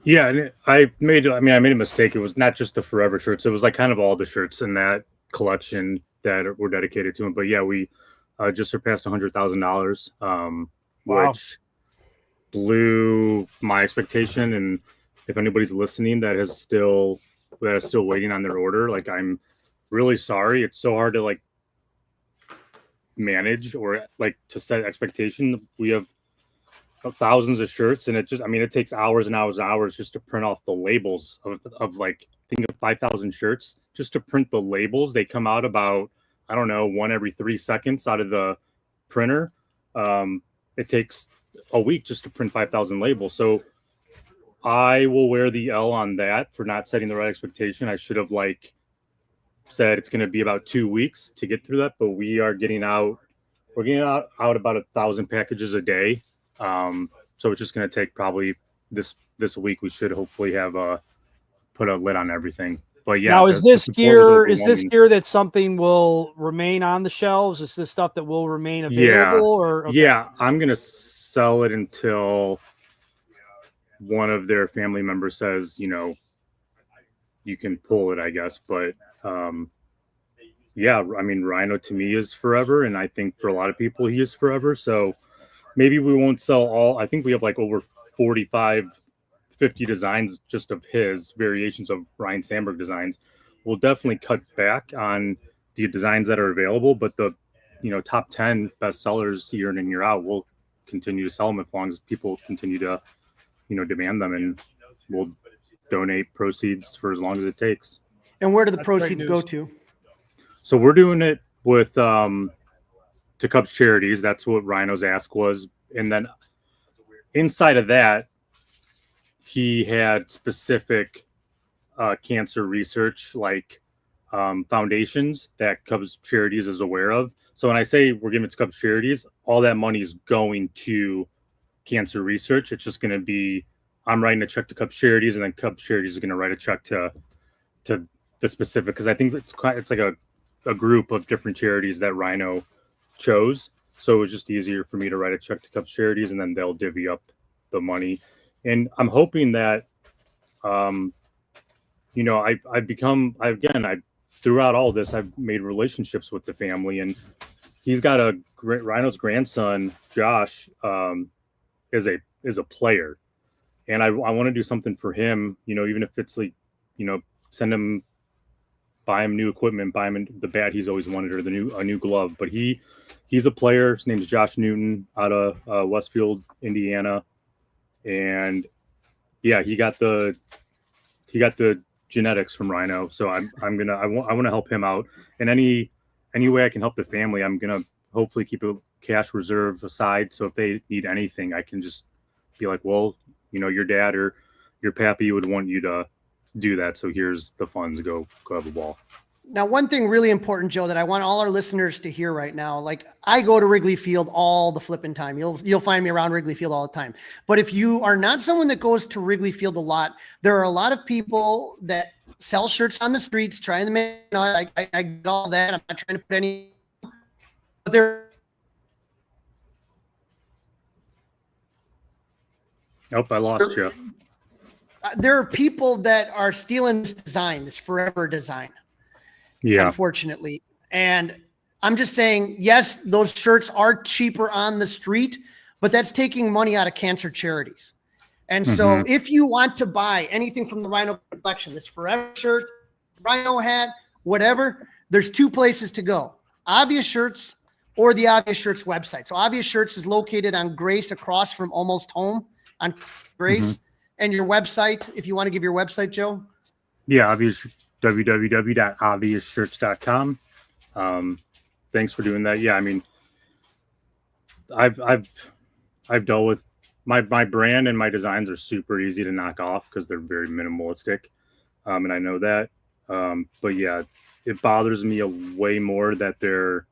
Yeah, and I made a mistake. It was not just the Forever shirts. It was like kind of all the shirts in that collection that were dedicated to him. But yeah, we just surpassed $100,000, which blew my expectation. And if anybody's listening that is still waiting on their order, like I'm really sorry. It's so hard to like manage or like to set expectation. We have thousands of shirts and it takes hours and hours and hours just to print off the labels of like think of 5,000 shirts just to print the labels. They come out about, I don't know, one every 3 seconds out of the printer. It takes a week just to print 5,000 labels. So I will wear the L on that for not setting the right expectation. I should have like said it's going to be about 2 weeks to get through that, but we're getting out about 1,000 packages a day. So it's just going to take probably this week. We should hopefully have put a lid on everything. But yeah, now is this gear that something will remain on the shelves? Is this stuff that will remain available? Yeah, I'm going to sell it until one of their family members says, you can pull it, I guess. But yeah, I mean, Rhino to me is forever. And I think for a lot of people, he is forever. So maybe we won't sell all. I think we have like over 50 designs just of his variations of Ryan Sandberg designs. We'll definitely cut back on the designs that are available, but the top 10 best sellers year in and year out, we'll continue to sell them as long as people continue to demand them, and we'll donate proceeds for as long as it takes. And where do the proceeds go to? So we're doing it with to Cubs charities. That's what Rhino's ask was. And then inside of that, he had specific cancer research, like foundations that Cubs charities is aware of. So when I say we're giving it to Cubs charities, all that money is going to cancer research. It's just going to be, I'm writing a check to Cubs charities, and then Cubs charities is going to write a check to the specific, because I think it's like a group of different charities that Rhino chose. So it was just easier for me to write a check to Cubs charities, and then they'll divvy up the money. And I'm hoping that, throughout all this, I've made relationships with the family, and he's got Rhino's grandson, Josh, is a player. And I want to do something for him, even if it's like, buy him new equipment, buy him the bat he's always wanted, or a new glove. But he's a player. His name's Josh Newton out of Westfield, Indiana. And yeah, he got the genetics from Rhino. So I want to help him out. And any way I can help the family, I'm going to hopefully keep a cash reserve aside. So if they need anything, I can just be like, well, your dad or your pappy would want you to do that. So here's the funds, go have a ball. Now, one thing really important, Joe, that I want all our listeners to hear right now, like I go to Wrigley Field all the flipping time. You'll find me around Wrigley Field all the time. But if you are not someone that goes to Wrigley Field a lot, there are a lot of people that sell shirts on the streets, trying to make, I get all that. I'm not trying to put any, but Nope, I lost you. There are people that are stealing this design, this forever design. Yeah. Unfortunately. And I'm just saying, yes, those shirts are cheaper on the street, but that's taking money out of cancer charities. And so if you want to buy anything from the Rhino collection, this forever shirt, Rhino hat, whatever, there's two places to go: Obvious Shirts or the Obvious Shirts website. So Obvious Shirts is located on Grace, across from Almost Home on Grace. And your website, if you want to give your website, Joe. Yeah, www.obviousshirts.com. Thanks for doing that. Yeah, I mean, I've dealt with my brand, and my designs are super easy to knock off because they're very minimalistic, and I know that. But yeah, it bothers me way more that they're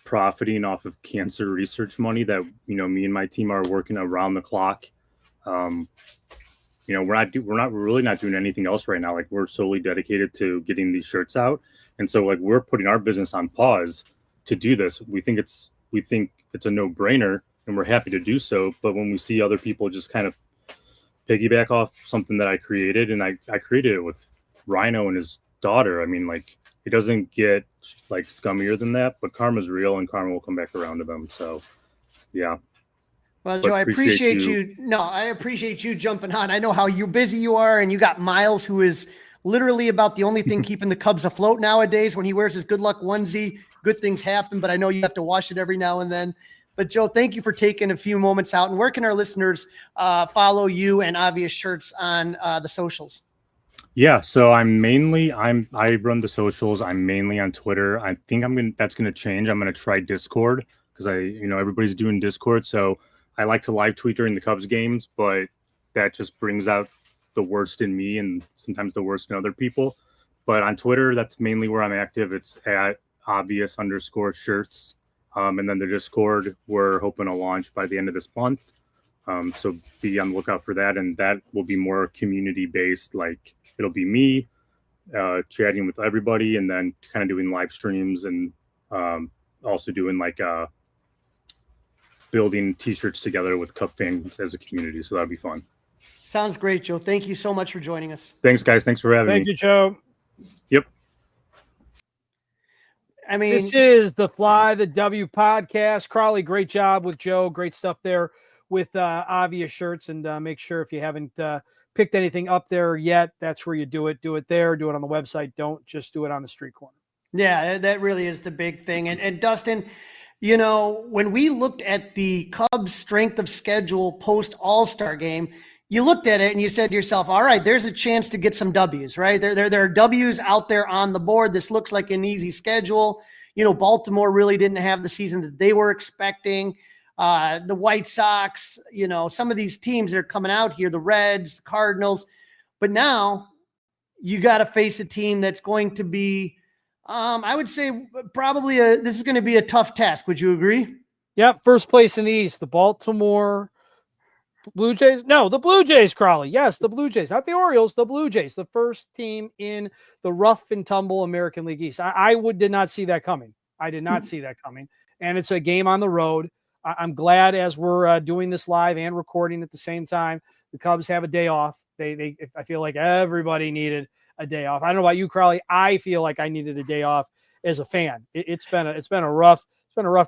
profiting off of cancer research money that, you know, me and my team are working around the clock. You know, we're really not doing anything else right now. Like, we're solely dedicated to getting these shirts out, and so like we're putting our business on pause to do this. We think it's a no-brainer, and we're happy to do so. But when we see other people just kind of piggyback off something that I created, and I created it with Rhino and his daughter. I mean, like, it doesn't get like scummier than that. But karma's real, and karma will come back around to them. So, yeah. Well, Joe, I appreciate you. No, I appreciate you jumping on. I know how busy you are, and you got Miles, who is literally about the only thing keeping the Cubs afloat nowadays. When he wears his good luck onesie, good things happen, but I know you have to wash it every now and then. But Joe, thank you for taking a few moments out. And where can our listeners follow you and Obvious Shirts on the socials? Yeah, so I run the socials. I'm mainly on Twitter. I think that's gonna change. I'm gonna try Discord, because everybody's doing Discord. So I like to live tweet during the Cubs games, but that just brings out the worst in me and sometimes the worst in other people. But on Twitter, that's mainly where I'm active. It's at obvious_shirts. And then the Discord, we're hoping to launch by the end of this month. So be on the lookout for that. And that will be more community based. Like, it'll be me chatting with everybody, and then kind of doing live streams, and also doing like building t-shirts together with Cub fans as a community. So that'd be fun. Sounds great, Joe. Thank you so much for joining us. Thanks, guys. Thanks for having me. Thank you, Joe. Yep. I mean, this is the Fly the W podcast. Crawley, great job with Joe. Great stuff there with Obvious Shirts. And make sure, if you haven't picked anything up there yet, that's where you do it. Do it there. Do it on the website. Don't just do it on the street corner. Yeah, that really is the big thing. And Dustin, you know, when we looked at the Cubs' strength of schedule post All-Star game, you looked at it and you said to yourself, all right, there's a chance to get some W's, right? There are W's out there on the board. This looks like an easy schedule. You know, Baltimore really didn't have the season that they were expecting. The White Sox, you know, some of these teams that are coming out here, the Reds, the Cardinals. But now you got to face a team that's going to be, I would say, probably this is going to be a tough task. Would you agree? Yep. First place in the East, the Baltimore Blue Jays. No, the Blue Jays, Crawley. Yes, the Blue Jays, not the Orioles, the Blue Jays, the first team in the rough and tumble American League East. I did not see that coming. I did not see that coming. And it's a game on the road. I'm glad, as we're doing this live and recording at the same time, the Cubs have a day off. I feel like everybody needed a day off. I don't know about you, Crawley. I feel like I needed a day off as a fan. It's been a rough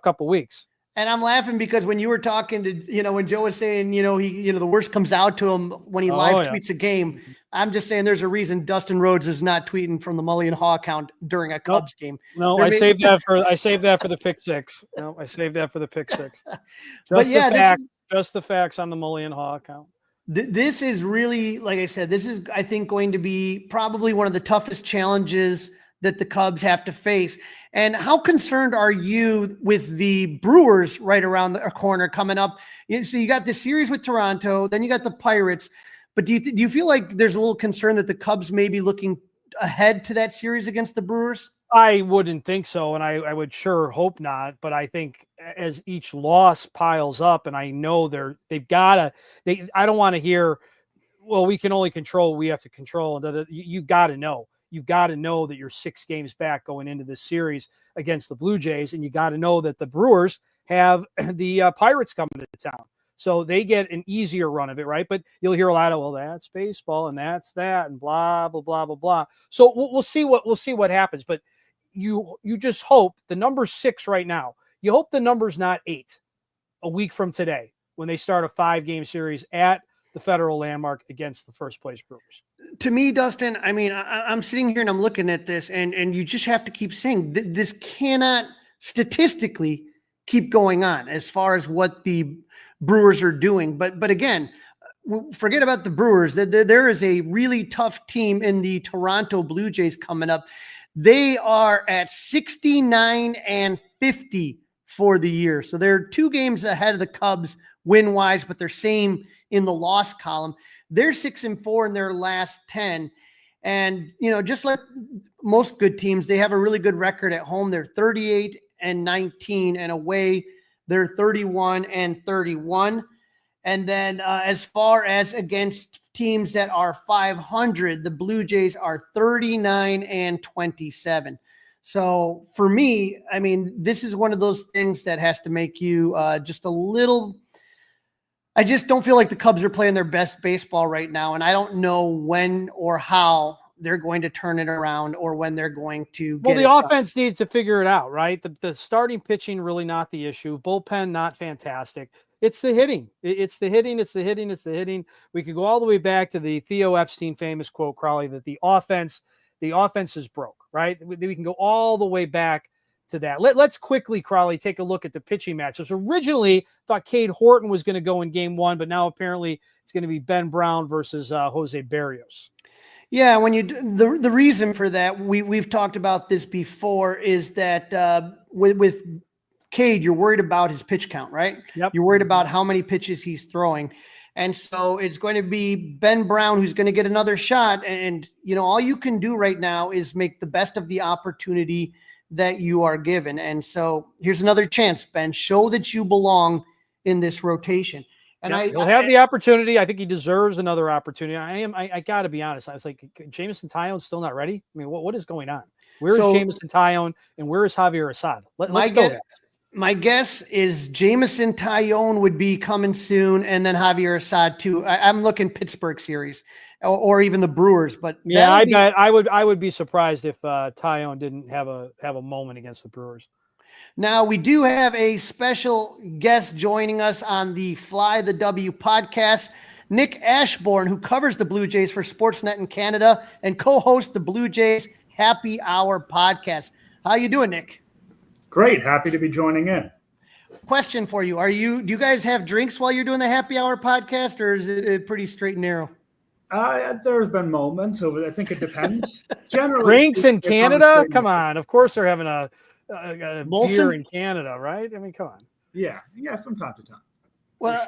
couple weeks. And I'm laughing because when you were talking to, when Joe was saying, the worst comes out to him when he tweets a game. I'm just saying there's a reason Dustin Rhodes is not tweeting from the Mully and Haw account during a Cubs game. No, I saved that for the pick six. No, I saved that for the pick six. Just the facts on the Mully and Haw account. This is really, like I said, this is, I think, going to be probably one of the toughest challenges that the Cubs have to face. And how concerned are you with the Brewers right around the corner coming up? So you got this series with Toronto, then you got the Pirates. But do you feel like there's a little concern that the Cubs may be looking ahead to that series against the Brewers? I wouldn't think so, and I would sure hope not. But I think as each loss piles up, and I know they've got to. I don't want to hear, well, we can only control what we have to control. You got to know. You've got to know that you're 6 games back going into this series against the Blue Jays, and you got to know that the Brewers have the Pirates coming to town. So they get an easier run of it, right? But you'll hear a lot of, well, that's baseball and that's that and blah, blah, blah, blah, blah. So we'll see what happens. But you just hope the number's 6 right now. You hope the number's not 8 a week from today when they start a 5-game series at the federal landmark against the first place Brewers. To me, Dustin, I mean, I'm sitting here and I'm looking at this, and you just have to keep saying this cannot statistically keep going on as far as what the Brewers are doing. But again, forget about the Brewers. There is a really tough team in the Toronto Blue Jays coming up. They are at 69-50 for the year. So they're 2 games ahead of the Cubs win-wise, but they're same in the loss column. They're 6-4 in their last 10. And, just like most good teams, they have a really good record at home. They're 38-19, and away they're 31-31. And then as far as against teams that are 500, the Blue Jays are 39-27. So for me, I mean, this is one of those things that has to make you just a little. I just don't feel like the Cubs are playing their best baseball right now. And I don't know when or how they're going to turn it around or when they're going to get the offense needs to figure it out, right? The starting pitching, really not the issue. Bullpen, not fantastic. It's the hitting. It's the hitting. It's the hitting. It's the hitting. We could go all the way back to the Theo Epstein famous quote, Crawley, that the offense is broke, right? We can go all the way back to that. Let's quickly, Crawley, take a look at the pitching matchups. Originally, thought Cade Horton was going to go in game 1, but now apparently it's going to be Ben Brown versus Jose Berrios. Yeah, when the reason for that, we've talked about this before, is that with Cade, you're worried about his pitch count, right? Yep. You're worried about how many pitches he's throwing. And so it's going to be Ben Brown who's going to get another shot. And all you can do right now is make the best of the opportunity that you are given. And so here's another chance, Ben. Show that you belong in this rotation. And he'll have the opportunity. I think he deserves another opportunity. I got to be honest. I was like, Jameson Taillon's still not ready. I mean, what is going on? Where is Jameson Taillon and where is Javier Assad? Let's go. My guess is Jameson Taillon would be coming soon, and then Javier Assad too. I'm looking Pittsburgh series or even the Brewers. But yeah, I would be surprised if Taillon didn't have a moment against the Brewers. Now, we do have a special guest joining us on the Fly the W podcast, Nick Ashbourne, who covers the Blue Jays for Sportsnet in Canada and co-hosts the Blue Jays Happy Hour podcast. How you doing, Nick? Great. Happy to be joining in. Question for you. Do you guys have drinks while you're doing the Happy Hour podcast, or is it pretty straight and narrow? There have been moments. I think it depends. Generally, drinks in Canada? Come on. Of course they're having a beer in Canada, right? I mean, come on. Yeah, from time to time. Well,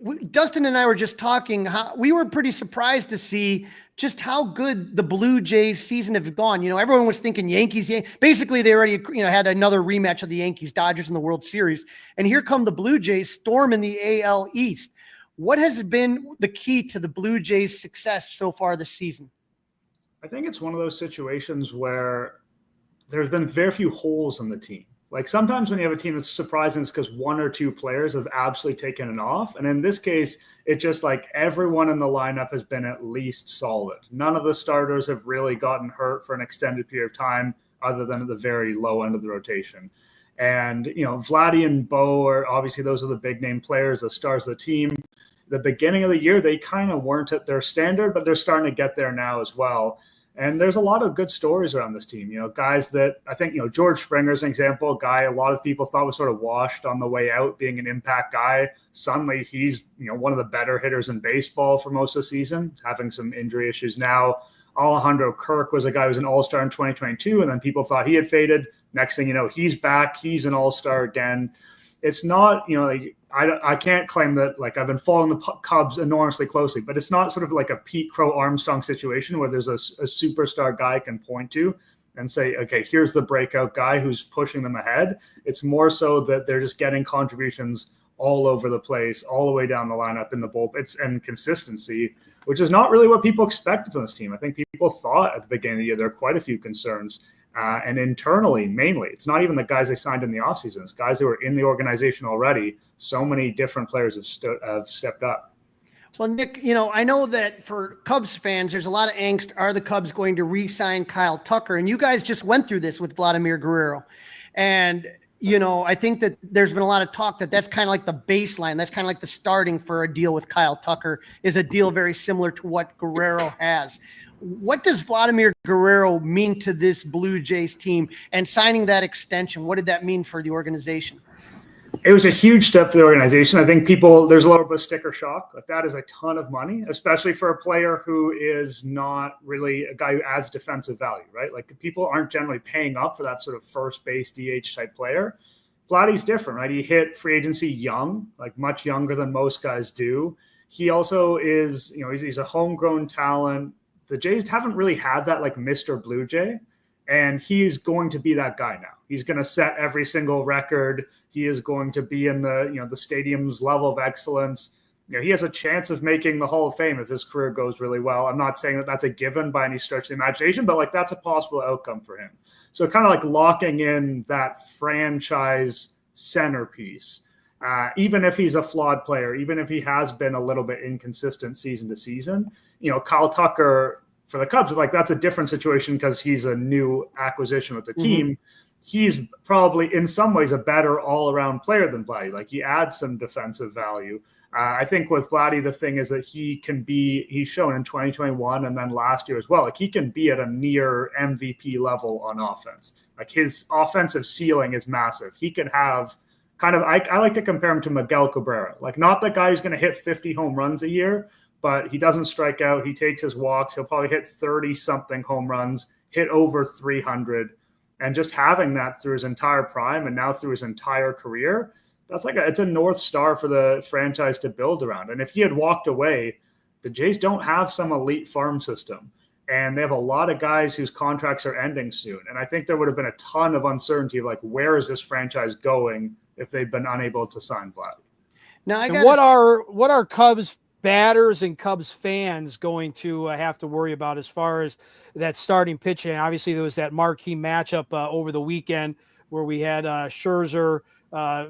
sure. Dustin and I were just talking. We were pretty surprised to see just how good the Blue Jays season have gone. Everyone was thinking Yankees. Basically, they already had another rematch of the Yankees Dodgers in the World Series, and here come the Blue Jays storming the AL East. What has been the key to the Blue Jays' success so far this season? I think it's one of those situations where there's been very few holes in the team. Like sometimes when you have a team that's surprising, it's because 1 or 2 players have absolutely taken it off. And in this case, it's just like everyone in the lineup has been at least solid. None of the starters have really gotten hurt for an extended period of time other than at the very low end of the rotation. And, Vladdy and Bo are obviously those are the big name players, the stars of the team. The beginning of the year, they kind of weren't at their standard, but they're starting to get there now as well. And there's a lot of good stories around this team, guys that I think, George Springer's an example, a guy a lot of people thought was sort of washed on the way out, being an impact guy. Suddenly he's, one of the better hitters in baseball for most of the season, having some injury issues now. Alejandro Kirk was a guy who was an all-star in 2022, and then people thought he had faded. Next thing you know, he's back. He's an all-star again. It's not, I can't claim that, I've been following the Cubs enormously closely, but it's not sort of like a Pete Crow Armstrong situation where there's a superstar guy I can point to and say, okay, here's the breakout guy who's pushing them ahead. It's more so that they're just getting contributions all over the place, all the way down the lineup in the bullpen, and consistency, which is not really what people expected from this team. I think people thought at the beginning of the year there are quite a few concerns. And internally, mainly, it's not even the guys they signed in the offseason. It's guys who are in the organization already. So many different players have stepped up. Well, Nick, I know that for Cubs fans, there's a lot of angst. Are the Cubs going to re-sign Kyle Tucker? And you guys just went through this with Vladimir Guerrero. And I think that there's been a lot of talk that's kind of like the baseline. That's kind of like the starting for a deal with Kyle Tucker, is a deal very similar to what Guerrero has. What does Vladimir Guerrero mean to this Blue Jays team, and signing that extension? What did that mean for the organization? It was a huge step for the organization. I think there's a little bit of sticker shock. Like, that is a ton of money, especially for a player who is not really a guy who adds defensive value, right? Like, people aren't generally paying up for that sort of first base DH type player. Vladdy's different, right? He hit free agency young, like much younger than most guys do. He also is, he's a homegrown talent. The Jays haven't really had that like Mr. Blue Jay, and he's going to be that guy now. He's going to set every single record. He is going to be in the stadium's level of excellence. He has a chance of making the Hall of Fame if his career goes really well. I'm not saying that that's a given by any stretch of the imagination, but like, that's a possible outcome for him. So kind of like locking in that franchise centerpiece, even if he's a flawed player, even if he has been a little bit inconsistent season to season, Kyle Tucker for the Cubs, like, that's a different situation because he's a new acquisition with the team. Mm-hmm. He's probably in some ways a better all-around player than Vladdy. Like, he adds some defensive value. I think with Vladdy, the thing is that he's shown in 2021 and then last year as well, like, he can be at a near MVP level on offense. Like, his offensive ceiling is massive. He could have kind of, I like to compare him to Miguel Cabrera. Like, not the guy who's going to hit 50 home runs a year, but he doesn't strike out. He takes his walks. He'll probably hit 30-something home runs, hit over 300. And just having that through his entire prime and now through his entire career, it's a North Star for the franchise to build around. And if he had walked away, the Jays don't have some elite farm system, and they have a lot of guys whose contracts are ending soon. And I think there would have been a ton of uncertainty of like, where is this franchise going if they've been unable to sign Vladdy? Now, what are Cubs batters and Cubs fans going to have to worry about as far as that starting pitching? Obviously, there was that marquee matchup over the weekend where we had Scherzer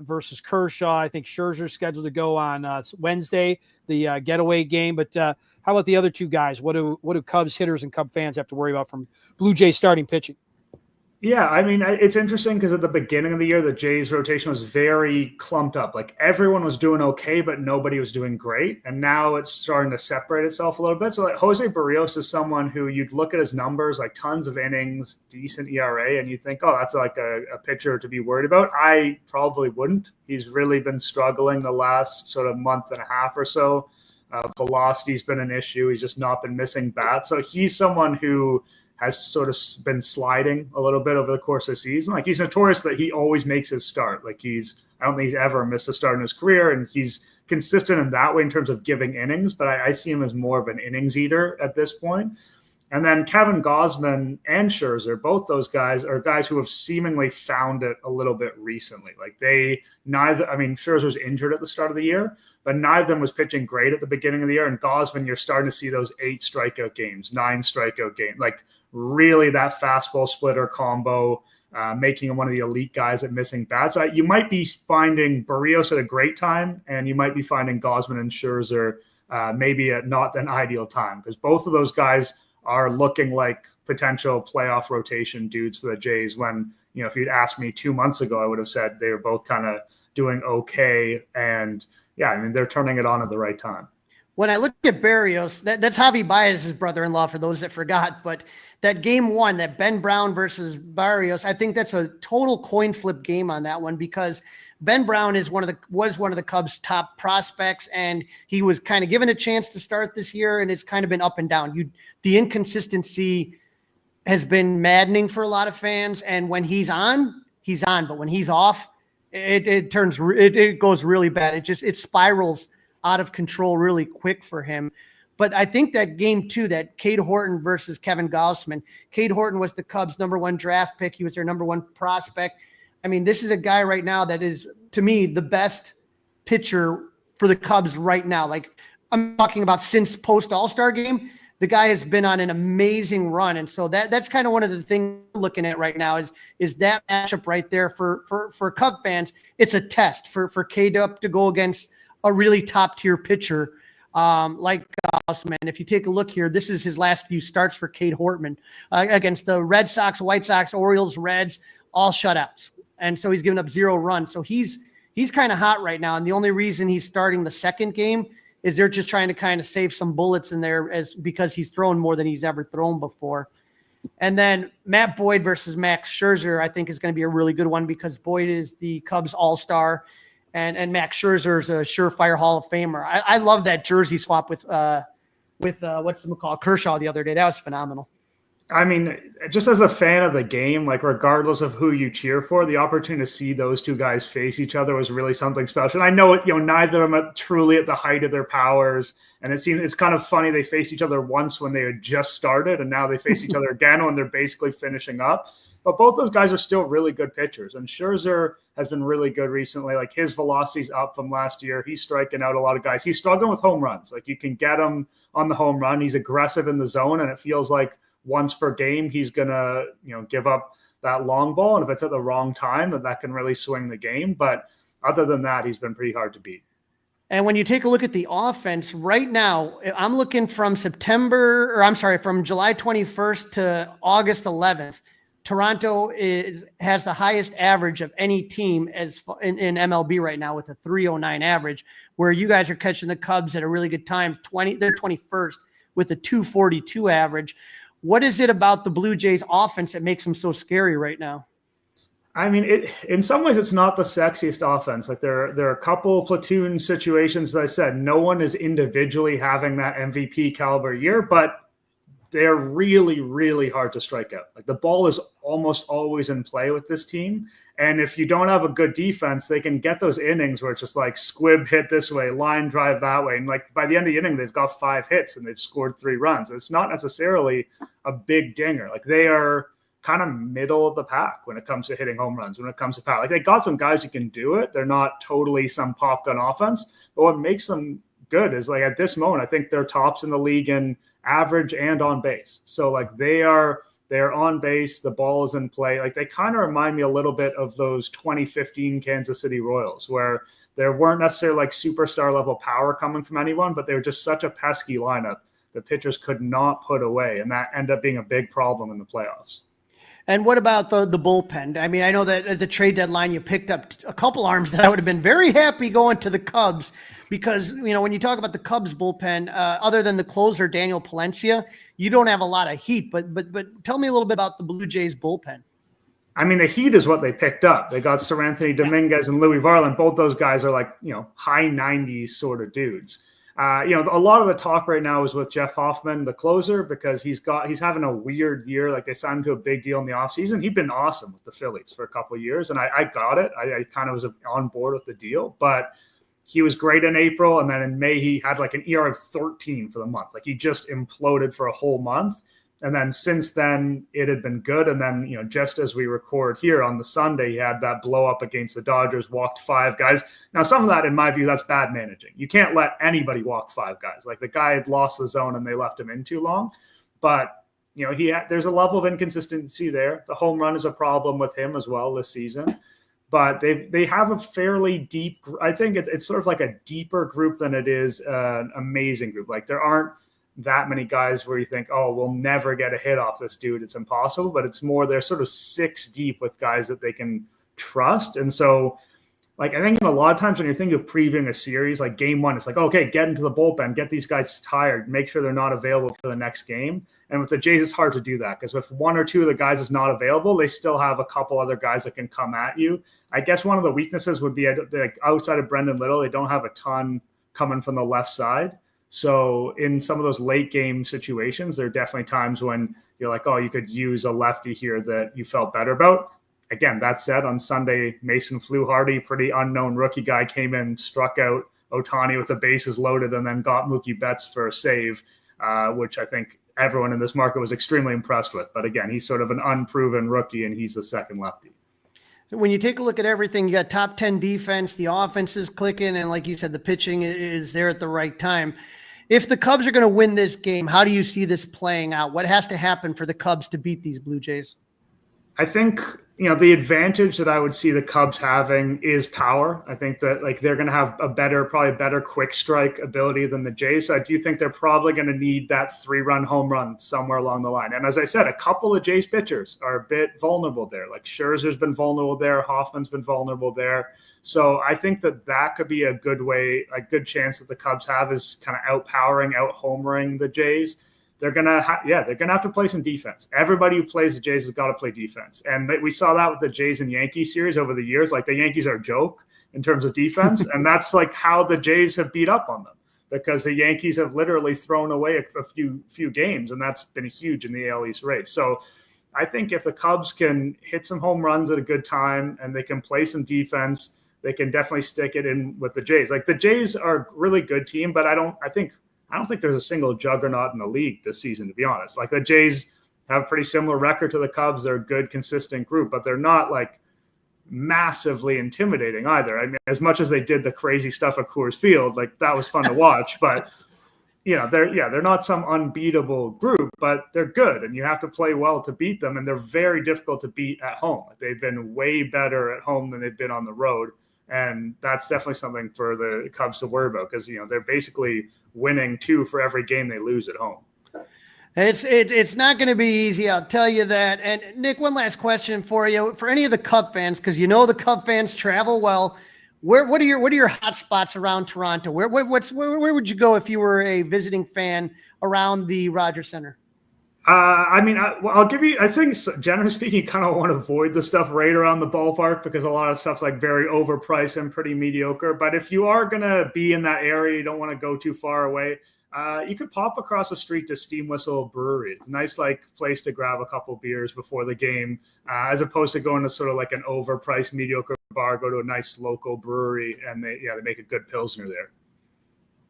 versus Kershaw. I think Scherzer's scheduled to go on Wednesday, the getaway game. But how about the other two guys? What do Cubs hitters and Cub fans have to worry about from Blue Jays starting pitching? Yeah, I mean, it's interesting because at the beginning of the year, the Jays rotation was very clumped up. Like, everyone was doing okay, but nobody was doing great. And now it's starting to separate itself a little bit. So like, Jose Barrios is someone who you'd look at his numbers, like tons of innings, decent ERA, and you think, oh, that's like a pitcher to be worried about. I probably wouldn't. He's really been struggling the last sort of month and a half or so. Velocity's been an issue. He's just not been missing bats. So he's someone who has sort of been sliding a little bit over the course of the season. Like, he's notorious that he always makes his start. Like, I don't think he's ever missed a start in his career, and he's consistent in that way in terms of giving innings, but I see him as more of an innings eater at this point. And then Kevin Gausman and Scherzer, both those guys are guys who have seemingly found it a little bit recently. Like, Scherzer's injured at the start of the year, but neither of them was pitching great at the beginning of the year. And Gausman, you're starting to see those 8 strikeout games, 9 strikeout games, like really that fastball splitter combo, making him one of the elite guys at missing bats. You might be finding Barrios at a great time, and you might be finding Gausman and Scherzer maybe at not an ideal time, because both of those guys are looking like potential playoff rotation dudes for the Jays when, if you'd asked me 2 months ago, I would have said they were both kind of doing okay. And yeah, I mean, they're turning it on at the right time. When I look at Barrios, that's Javi Baez's brother-in-law, for those that forgot. But that game 1, that Ben Brown versus Barrios, I think that's a total coin flip game on that one, because Ben Brown was one of the Cubs' top prospects, and he was kind of given a chance to start this year, and it's kind of been up and down. The inconsistency has been maddening for a lot of fans, and when he's on, but when he's off, it goes really bad. It spirals out of control really quick for him. But I think that game 2, that Cade Horton versus Kevin Gausman, Cade Horton was the Cubs' #1 draft pick. He was their #1 prospect. I mean, this is a guy right now that is, to me, the best pitcher for the Cubs right now. Like, I'm talking about since post All-Star game, the guy has been on an amazing run. And so that's kind of one of the things we're looking at right now is that matchup right there for Cub fans. It's a test for Cade up to go against a really top-tier pitcher like Gausman. If you take a look here, this is his last few starts for Cade Horton against the Red Sox, White Sox, Orioles, Reds, all shutouts. And so he's given up 0 runs. So he's kind of hot right now. And the only reason he's starting the second game is they're just trying to kind of save some bullets in there because he's thrown more than he's ever thrown before. And then Matt Boyd versus Max Scherzer, I think, is going to be a really good one because Boyd is the Cubs all-star and Max Scherzer is a surefire Hall of Famer. I love that jersey swap with what's it called, Kershaw the other day. That was phenomenal. I mean, just as a fan of the game, like regardless of who you cheer for, the opportunity to see those two guys face each other was really something special. And I know neither of them are truly at the height of their powers. And it's kind of funny they faced each other once when they had just started, and now they face each other again when they're basically finishing up. But both those guys are still really good pitchers. And Scherzer has been really good recently. Like his velocity's up from last year. He's striking out a lot of guys. He's struggling with home runs. Like you can get him on the home run. He's aggressive in the zone, and it feels like once per game he's gonna give up that long ball, and if it's at the wrong time, that can really swing the game. But other than that, he's been pretty hard to beat. And when you take a look at the offense right now, I'm looking from from July 21st to August 11th. Toronto has the highest average of any team in MLB right now with a 309 average, where you guys are catching the Cubs at a really good time. They're 21st with a 242 average. What is it about the Blue Jays offense that makes them so scary right now? I mean, in some ways, it's not the sexiest offense. Like there are a couple platoon situations, as I said, no one is individually having that MVP caliber year, but they're really, really hard to strike out. Like the ball is almost always in play with this team. And if you don't have a good defense, they can get those innings where it's just like squib hit this way, line drive that way. And like by the end of the inning, they've got 5 hits and they've scored 3 runs. It's not necessarily a big dinger. Like they are kind of middle of the pack when it comes to hitting home runs, when it comes to power. Like they got some guys who can do it. They're not totally some pop gun offense, but what makes them good is like at this moment, I think they're tops in the league in average and on base. So like they're on base, the ball is in play. Like they kind of remind me a little bit of those 2015 Kansas City Royals, where there weren't necessarily like superstar level power coming from anyone, but they were just such a pesky lineup the pitchers could not put away. And that ended up being a big problem in the playoffs. And what about the bullpen? I mean, I know that at the trade deadline, you picked up a couple arms that I would have been very happy going to the Cubs because, when you talk about the Cubs bullpen, other than the closer, Daniel Palencia, you don't have a lot of heat. But tell me a little bit about the Blue Jays bullpen. I mean, the heat is what they picked up. They got Sir Anthony Dominguez and Louis Varland. Both those guys are like, high 90s sort of dudes. A lot of the talk right now is with Jeff Hoffman, the closer, because he's having a weird year. Like they signed him to a big deal in the offseason. He'd been awesome with the Phillies for a couple of years, and I got it. I kind of was on board with the deal, but he was great in April, and then in May he had like an ERA of 13 for the month. Like he just imploded for a whole month. And then since then, it had been good. And then, just as we record here on the Sunday, he had that blow up against the Dodgers, walked 5 guys. Now, some of that, in my view, that's bad managing. You can't let anybody walk 5 guys. Like the guy had lost the zone and they left him in too long. But, there's a level of inconsistency there. The home run is a problem with him as well this season. But they have a fairly deep, I think it's sort of like a deeper group than it is an amazing group. Like there aren't that many guys where you think, oh, we'll never get a hit off this dude. It's impossible. But it's more, they're sort of 6 deep with guys that they can trust. And so, like, I think a lot of times when you're thinking of previewing a series, like game 1, it's like, okay, get into the bullpen, get these guys tired, make sure they're not available for the next game. And with the Jays, it's hard to do that because if 1 or 2 of the guys is not available, they still have a couple other guys that can come at you. I guess one of the weaknesses would be like outside of Brendan Little, they don't have a ton coming from the left side. So in some of those late game situations, there are definitely times when you're like, oh, you could use a lefty here that you felt better about. Again, that said, on Sunday, Mason Fluharty, pretty unknown rookie guy, came in, struck out Ohtani with the bases loaded, and then got Mookie Betts for a save, which I think everyone in this market was extremely impressed with. But again, he's sort of an unproven rookie, and he's the second lefty. So when you take a look at everything, you got top 10 defense, the offense is clicking, and like you said, the pitching is there at the right time. If the Cubs are going to win this game, how do you see this playing out? What has to happen for the Cubs to beat these Blue Jays? I think, the advantage that I would see the Cubs having is power. I think that they're going to have probably a better quick strike ability than the Jays. So I do think they're probably going to need that 3-run home run somewhere along the line. And as I said, a couple of Jays pitchers are a bit vulnerable there. Like Scherzer's been vulnerable there. Hoffman's been vulnerable there. So I think that could be a good chance that the Cubs have is kind of out-powering, out-homering the Jays. They're gonna have to play some defense. Everybody who plays the Jays has got to play defense, and we saw that with the Jays and Yankees series over the years. Like the Yankees are a joke in terms of defense, and that's like how the Jays have beat up on them, because the Yankees have literally thrown away a few games, and that's been huge in the AL East race. So I think if the Cubs can hit some home runs at a good time and they can play some defense, they can definitely stick it in with the Jays. Like the Jays are a really good team, but I don't think there's a single juggernaut in the league this season, to be honest. Like the Jays have a pretty similar record to the Cubs. They're a good, consistent group, but they're not like massively intimidating either. I mean, as much as they did the crazy stuff at Coors Field, like that was fun to watch, but they're not some unbeatable group, but they're good, and you have to play well to beat them, and they're very difficult to beat at home. They've been way better at home than they've been on the road, and that's definitely something for the Cubs to worry about, because they're basically winning 2 for every game they lose at home. It's not going to be easy, I'll tell you that. And Nick, one last question for you, for any of the Cub fans, because the Cub fans travel well. What are your hot spots around Toronto? Where would you go if you were a visiting fan around the Rogers Center? I'll give you, I think generally speaking, you kind of want to avoid the stuff right around the ballpark, because a lot of stuff's like very overpriced and pretty mediocre. But if you are going to be in that area, you don't want to go too far away. You could pop across the street to Steam Whistle Brewery. It's a nice place to grab a couple beers before the game, as opposed to going to sort of like an overpriced mediocre bar. Go to a nice local brewery, and they make a good Pilsner there.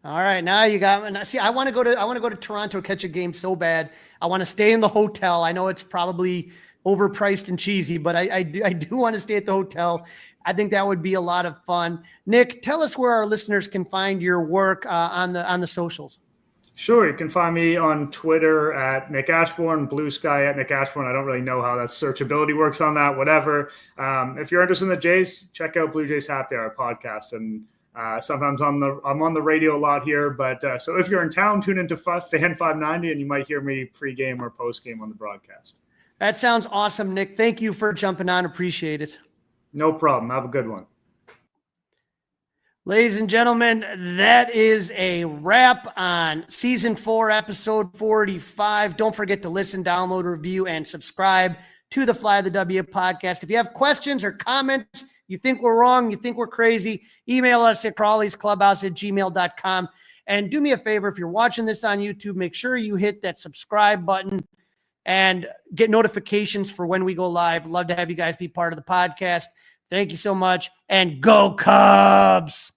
All right, now you got me. See, I want to go to Toronto, catch a game so bad. I want to stay in the hotel. I know it's probably overpriced and cheesy, but I do want to stay at the hotel. I think that would be a lot of fun. Nick, tell us where our listeners can find your work on the socials. Sure, you can find me on Twitter at Nick Ashbourne, Blue Sky at Nick Ashbourne. I don't really know how that searchability works on that, whatever. If you're interested in the Jays, check out Blue Jays Happy Hour podcast. And sometimes I'm on the radio a lot here, but so if you're in town, tune into Fan 590, and you might hear me pregame or postgame on the broadcast. That sounds awesome, Nick. Thank you for jumping on. Appreciate it. No problem. Have a good one. Ladies and gentlemen, that is a wrap on Season 4, Episode 45. Don't forget to listen, download, review, and subscribe to the Fly the W podcast. If you have questions or comments, you think we're wrong, you think we're crazy, email us at crawleysclubhouse@gmail.com. And do me a favor, if you're watching this on YouTube, make sure you hit that subscribe button and get notifications for when we go live. Love to have you guys be part of the podcast. Thank you so much, and go Cubs!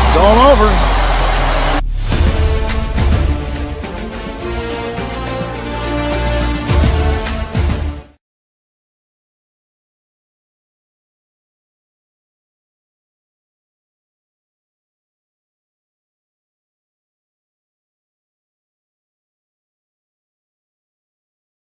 It's all over.